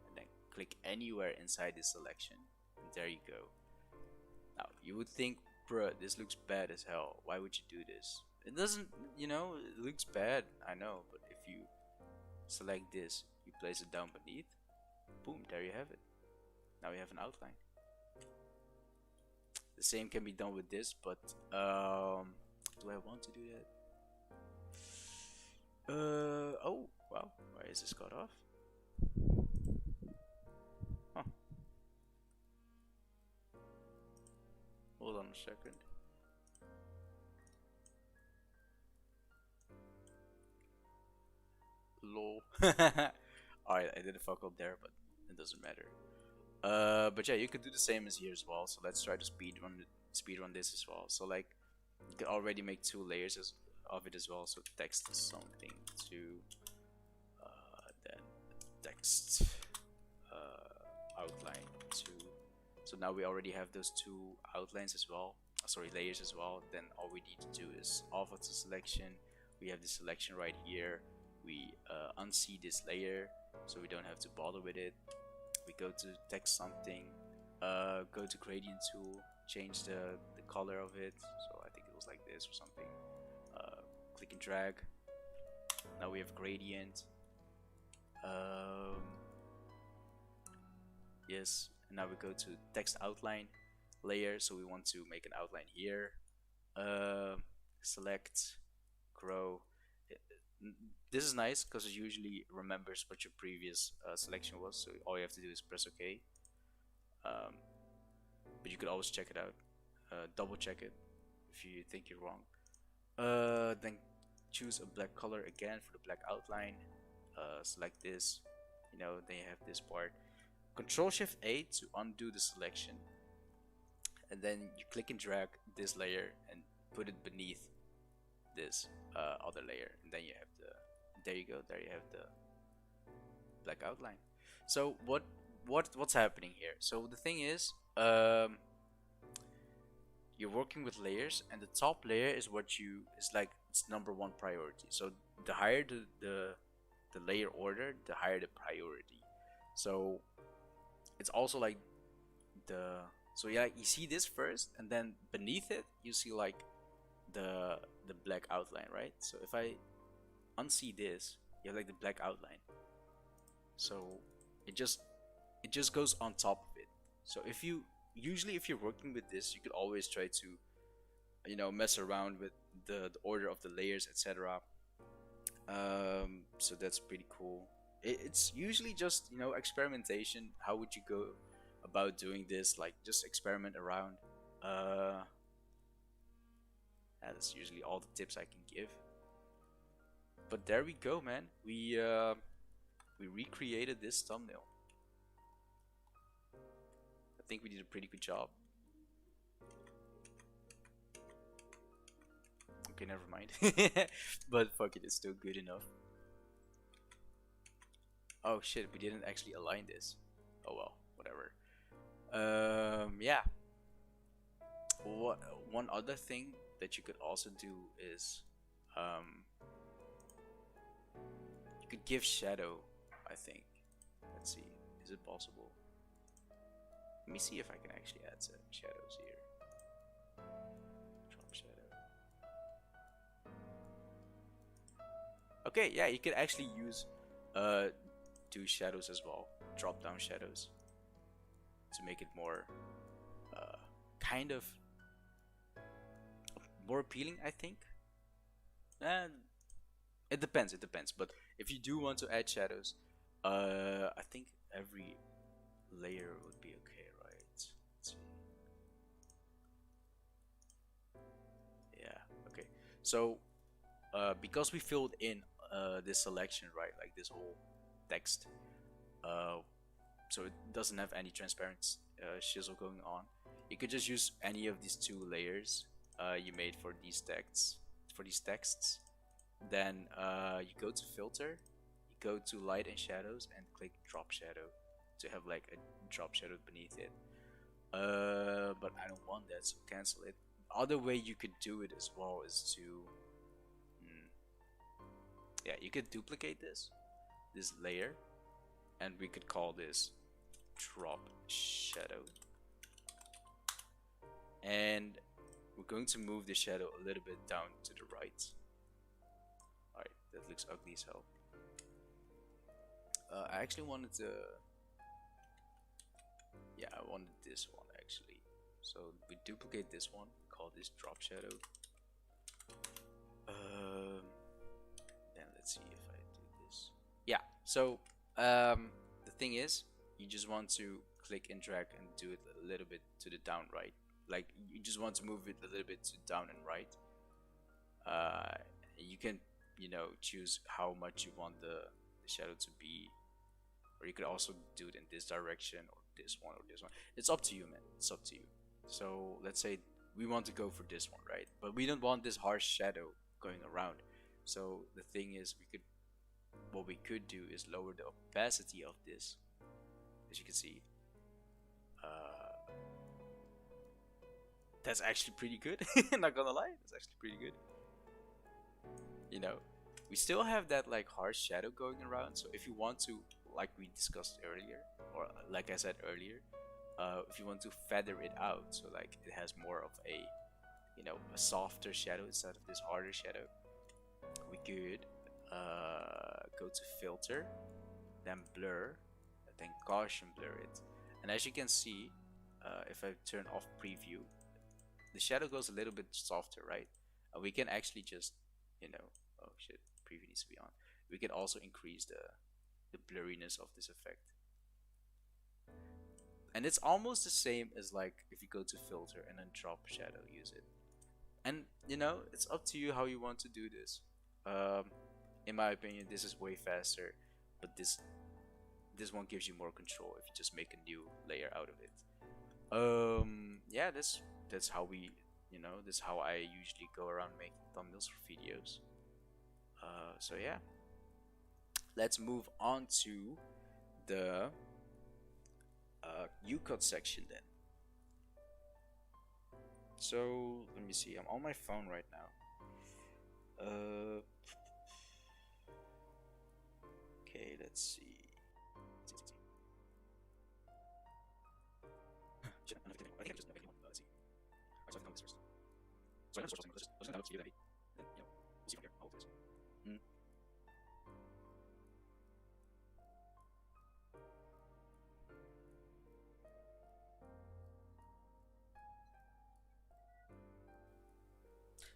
and then click anywhere inside this selection, and there you go. Now you would think, bruh, this looks bad as hell, why would you do this? It doesn't, you know, it looks bad, I know, but if you select this, you place it down beneath, boom, there you have it. Now we have an outline. The same can be done with this, but do I want to do that? Oh wow, why is this cut off? Huh. Hold on a second. Lol. Alright, I did a fuck up there, but it doesn't matter. But yeah, you could do the same as here as well. So let's try to speedrun this as well. So like, you can already make 2 layers of it as well. So text something to then text outline to. So now we already have those 2 outlines as well. Sorry, layers as well. Then all we need to do is off of the selection. We have the selection right here. We unsee this layer, so we don't have to bother with it. We go to text something, go to gradient tool, change the color of it. So I think it was like this or something. Click and drag. Now we have gradient. Yes, and now we go to text outline layer. So we want to make an outline here. Select, grow. This is nice because it usually remembers what your previous selection was, so all you have to do is press OK. But you could always check it out, double check it if you think you're wrong. Then choose a black color again for the black outline. Select this, then you have this part. Control Shift A to undo the selection, and then you click and drag this layer and put it beneath this other layer, and then you have there you go, there you have the black outline. So what's happening here? So the thing is, you're working with layers, and the top layer is like it's #1 priority. So the higher the layer order, the higher the priority. So it's also like so yeah, you see this first, and then beneath it you see like the black outline, right? So if I unsee this, you have like the black outline. So it just goes on top of it. So if you're working with this, you could always try to mess around with the order of the layers, etc. So that's pretty cool. It's usually just experimentation. How would you go about doing this? Like, just experiment around. That's usually all the tips I can give. But there we go, man. We recreated this thumbnail. I think we did a pretty good job. Okay, never mind. But fuck it, it's still good enough. Oh shit, we didn't actually align this. Oh well, whatever. Yeah. One other thing that you could also do is you could give shadow, I think. Let's see, is it possible? Let me see if I can actually add some shadows here. Drop shadow. Okay, yeah, you could actually use do shadows as well, drop down shadows, to make it more kind of more appealing, I think. And it depends, but if you do want to add shadows, I think every layer would be okay, right? Let's see. Yeah, okay. So because we filled in this selection, right, like this whole text, so it doesn't have any transparent shizzle going on, you could just use any of these 2 layers you made for these texts. Then you go to filter, you go to light and shadows, and click drop shadow to have like a drop shadow beneath it. But I don't want that, so cancel it. Other way you could do it as well is to yeah, you could duplicate this layer, and we could call this drop shadow, and we're going to move the shadow a little bit down to the right. Alright, that looks ugly as hell. I actually wanted to, yeah, I wanted this one actually. So we duplicate this one, call this drop shadow. Then let's see if I do this. Yeah, so the thing is, you just want to click and drag and do it a little bit to the down right. like you just want to move it a little bit to down and right, you can, you know, choose how much you want the shadow to be, or you could also do it in this direction or this one or this one. It's up to you, man. It's up to you. So let's say we want to go for this one, right? But we don't want this harsh shadow going around. So the thing is, what we could do is lower the opacity of this. As you can see, that's actually pretty good. Not gonna lie, that's actually pretty good. You know, we still have that like harsh shadow going around. So if you want to, like we discussed earlier, or like I said earlier, if you want to feather it out, so like it has more of a, you know, a softer shadow instead of this harder shadow, we could go to filter, then blur, then Gaussian blur it. And as you can see, if I turn off preview, the shadow goes a little bit softer, right? We can actually just, you know, oh shit, preview needs to be on. We can also increase the blurriness of this effect. And it's almost the same as like if you go to filter and then drop shadow, use it. And you know, it's up to you how you want to do this. In my opinion, this is way faster, but this one gives you more control if you just make a new layer out of it. Yeah, that's how we, you know, that's how I usually go around making thumbnails for videos. So yeah, let's move on to the YouCut section then. So let me see, I'm on my phone right now. Okay, let's see.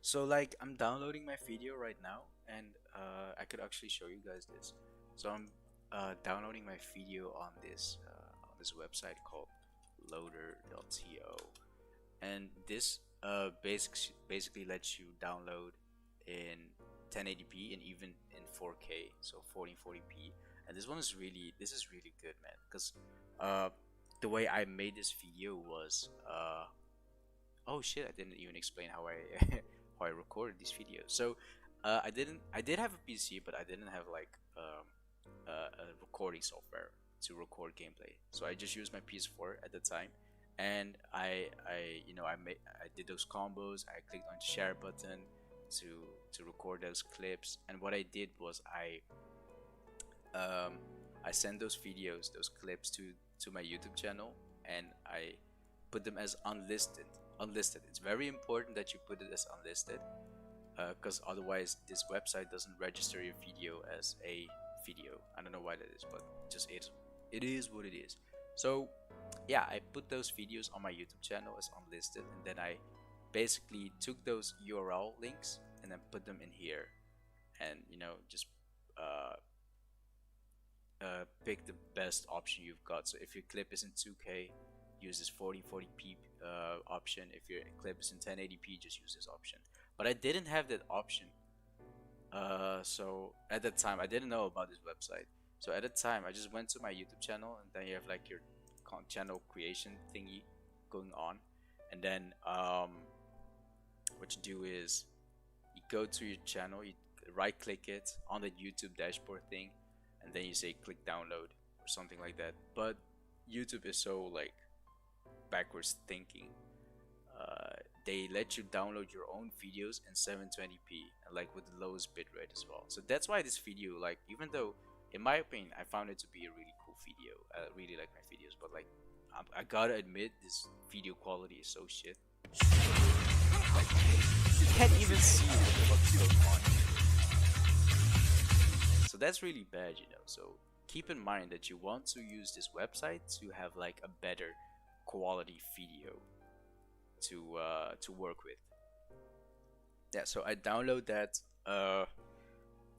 So like I'm downloading my video right now, and I could actually show you guys this. So I'm downloading my video on this website called loader.to, and this basically lets you download in 1080p and even in 4K, so 1440p. And this is really good, man, because the way I made this video was oh shit, I didn't even explain how I how I recorded these videos. So I did have a PC, but I didn't have like a recording software to record gameplay. So I just used my PS4 at the time, and I did those combos. I clicked on the share button to record those clips, and what I did was I sent those videos, those clips to my YouTube channel, and I put them as unlisted. It's very important that you put it as unlisted, because otherwise this website doesn't register your video as a video. I don't know why that is, but it is what it is. So yeah, I put those videos on my YouTube channel as unlisted, and then I basically took those URL links and then put them in here, and you know, just pick the best option you've got. So if your clip is in 2K, use this 1440p option. If your clip is in 1080p, just use this option. But I didn't have that option, so at that time I didn't know about this website. So at the time I just went to my YouTube channel, and then you have like your channel creation thingy going on, and then what you do is you go to your channel, you right click it on the YouTube dashboard thing, and then you say click download or something like that. But YouTube is so like backwards thinking. They let you download your own videos in 720p and like with the lowest bitrate as well. So that's why this video, like, even though in my opinion I found it to be a really cool video, I really like my videos, but like I gotta admit, this video quality is so shit. Like, you can't even see what's going on. So that's really bad, you know. So keep in mind that you want to use this website to have like a better quality video to work with. Yeah, so I download that. I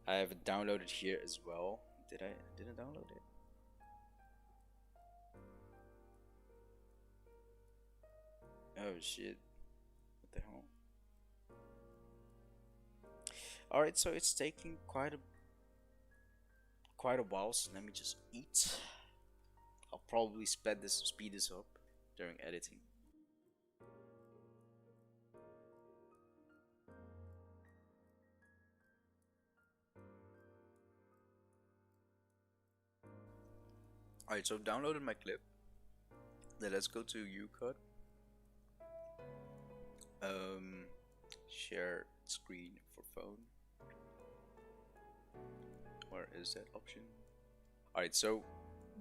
have it downloaded here as well. Didn't download it? Oh shit. What the hell? Alright, so it's taking quite a while, so let me just eat. I'll probably speed this up during editing. Alright, so I've downloaded my clip. Then let's go to YouCut. Share screen for phone. Where is that option? Alright, so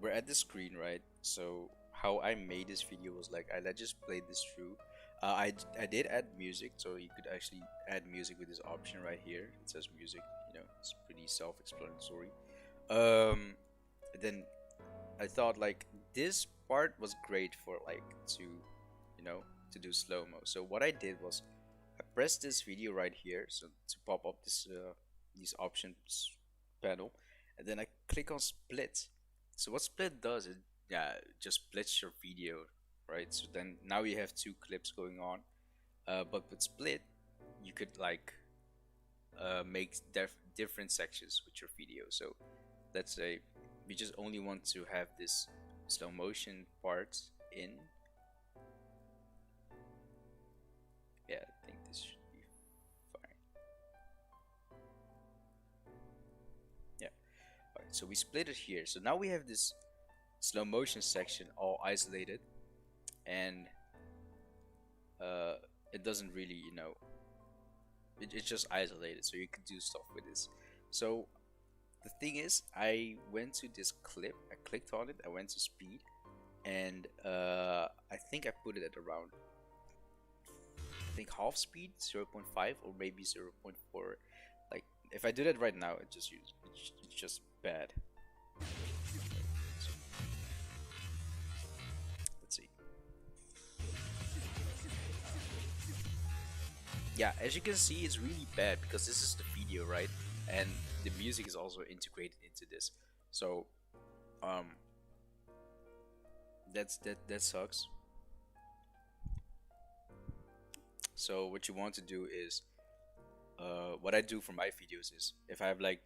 we're at the screen, right? So how I made this video was like I just played this through. I did add music, so you could actually add music with this option right here. It says music, you know, it's pretty self-explanatory. Then I thought like this part was great for like to, you know, to do slow-mo. So what I did was I pressed this video right here, so to pop up this these options panel, and then I click on split. So what split does is just splits your video, right? So then now you have two clips going on, but with split you could like make different sections with your video. So let's say we just only want to have this slow motion part in. Yeah, I think this should be fine. Yeah. Alright, so we split it here. So now we have this slow motion section all isolated, and it doesn't really, you know, it's just isolated, so you could do stuff with this. So the thing is, I went to this clip, I clicked on it, I went to speed, and I think I put it at around, I think half speed, 0.5 or maybe 0.4. Like if I do that right now, it's just bad. Let's see. Yeah, as you can see, it's really bad because this is the video, right? And the music is also integrated into this. So that sucks. So what you want to do is what I do for my videos is if I have like,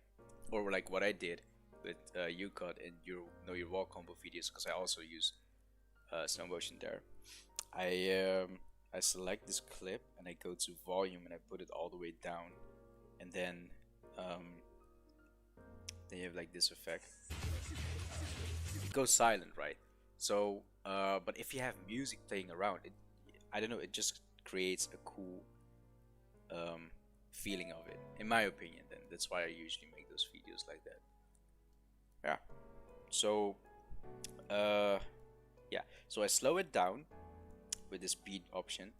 or like what I did with YouCut and your know your wall combo videos, because I also use slow motion there. I select this clip and I go to volume and I put it all the way down, and then you have like this effect. It goes silent, right? So but if you have music playing around it, I don't know, it just creates a cool feeling of it, in my opinion. Then that's why I usually make those videos like that. Yeah. So yeah, so I slow it down with the speed option,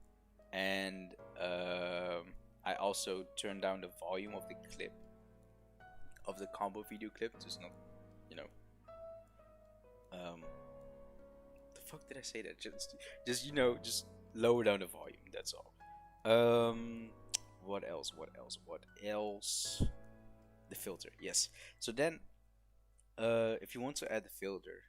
and I also turn down the volume of the clip, of the combo video clip, just not, you know, the fuck did I say that? Just you know, just lower down the volume. That's all. What else? What else? What else? The filter. Yes. So then, if you want to add the filter,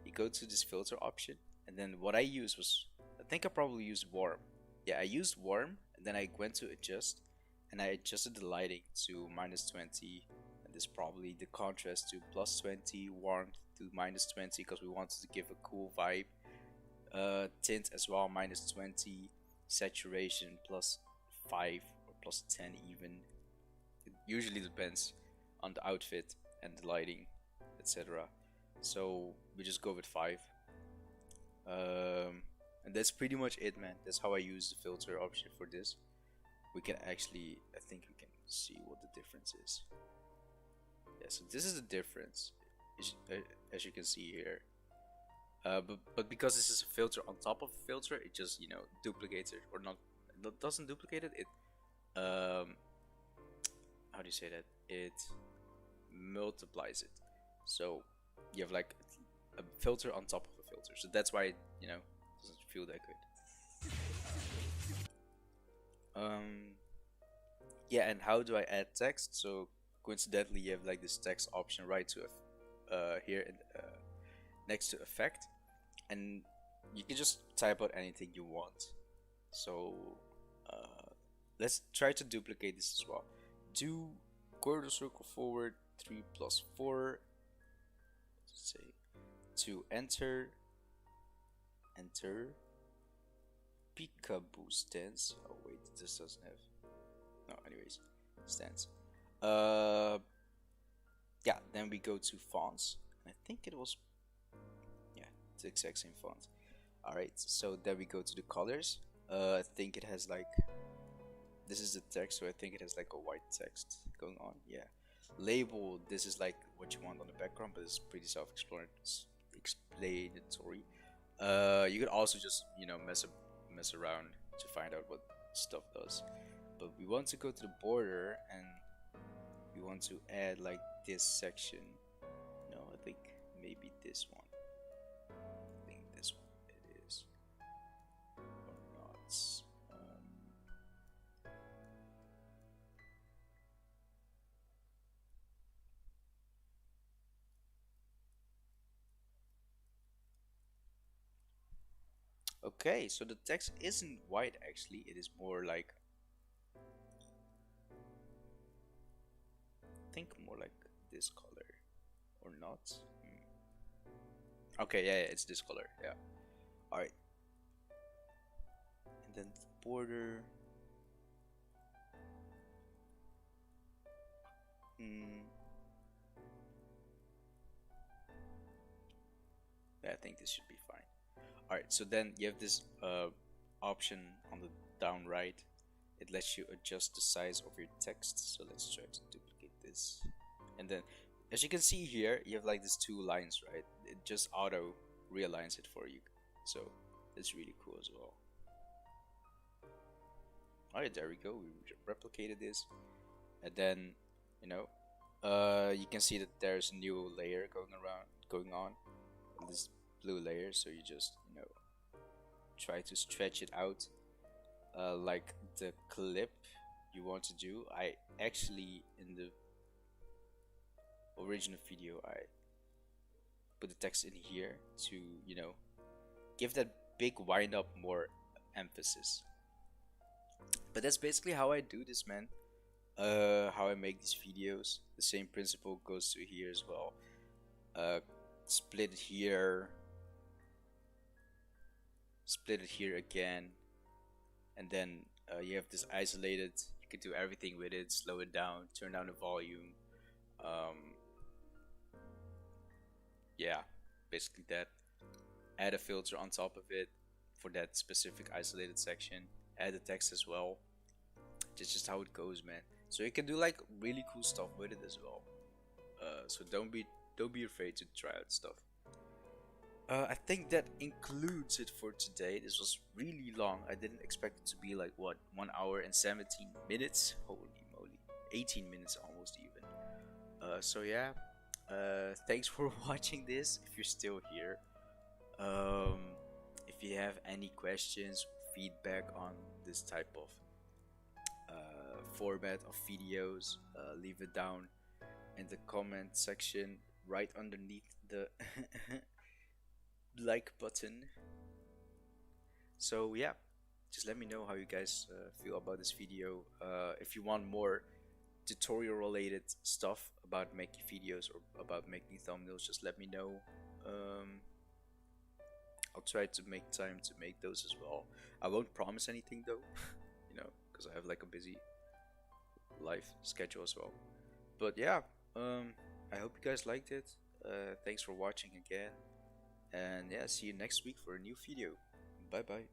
you go to this filter option, and then what I used was, I think I probably used warm. Yeah, I used warm, and then I went to adjust, and I adjusted the lighting to -20, and this probably the contrast to +20, warmth to -20, because we wanted to give a cool vibe. Tint as well, -20, saturation +5 or +10 even. It usually depends on the outfit and the lighting, etc. So we just go with 5. And that's pretty much it, man. That's how I use the filter option for this. We can actually, I think we can see what the difference is. Yeah, so this is the difference, as you can see here. But because this is a filter on top of a filter, it just, you know, duplicates it, or not, it doesn't duplicate it. It how do you say that? It multiplies it. So you have like a filter on top of a filter. So that's why it, you know, doesn't feel that good. Yeah, and how do I add text? So coincidentally, you have like this text option right to here in, next to effect, and you can just type out anything you want. So let's try to duplicate this as well. Do quarter circle forward 3 plus 4. Let's say to enter peekaboo stance. Oh wait, this doesn't have. No, anyways, stance. Yeah. Then we go to fonts. I think it was. Yeah, it's the exact same font. Alright, so then we go to the colors. I think it has like, this is the text, so I think it has like a white text going on. Yeah. Label, this is like what you want on the background, but it's pretty self-explanatory. You could also just, you know, mess around to find out what stuff does. But we want to go to the border and we want to add like this section. No, I think maybe this one. I think this one it is. Or not. Okay, so the text isn't white actually, it is more like, I think more like this color, or not? Okay, yeah, it's this color, yeah. Alright. And then the border. Yeah, I think this should be fine. Alright, so then you have this option on the down right. It lets you adjust the size of your text. So let's try to duplicate this. And then, as you can see here, you have like these two lines, right? It just auto realigns it for you. So it's really cool as well. Alright, there we go. We replicated this. And then, you know, you can see that there's a new layer going on. This blue layer, so you just, you know, try to stretch it out like the clip you want to do. I actually, in the original video, I put the text in here to, you know, give that big wind up more emphasis. But that's basically how I do this, man. How I make these videos. The same principle goes to here as well. Split it here again, and then you have this isolated. You can do everything with it. Slow it down, turn down the volume. Yeah, basically that. Add a filter on top of it for that specific isolated section. Add the text as well. That's just how it goes, man. So you can do like really cool stuff with it as well. So don't be afraid to try out stuff. I think that includes it for today. This was really long. I didn't expect it to be like, what, 1 hour and 17 minutes? Holy moly, 18 minutes almost even. So yeah, thanks for watching this if you're still here. If you have any questions, feedback on this type of format of videos, leave it down in the comment section right underneath the like button. So yeah, just let me know how you guys feel about this video. If you want more tutorial related stuff about making videos or about making thumbnails, just let me know. I'll try to make time to make those as well. I won't promise anything though, you know, because I have like a busy life schedule as well. But yeah, I hope you guys liked it. Thanks for watching again. And yeah, see you next week for a new video. Bye bye.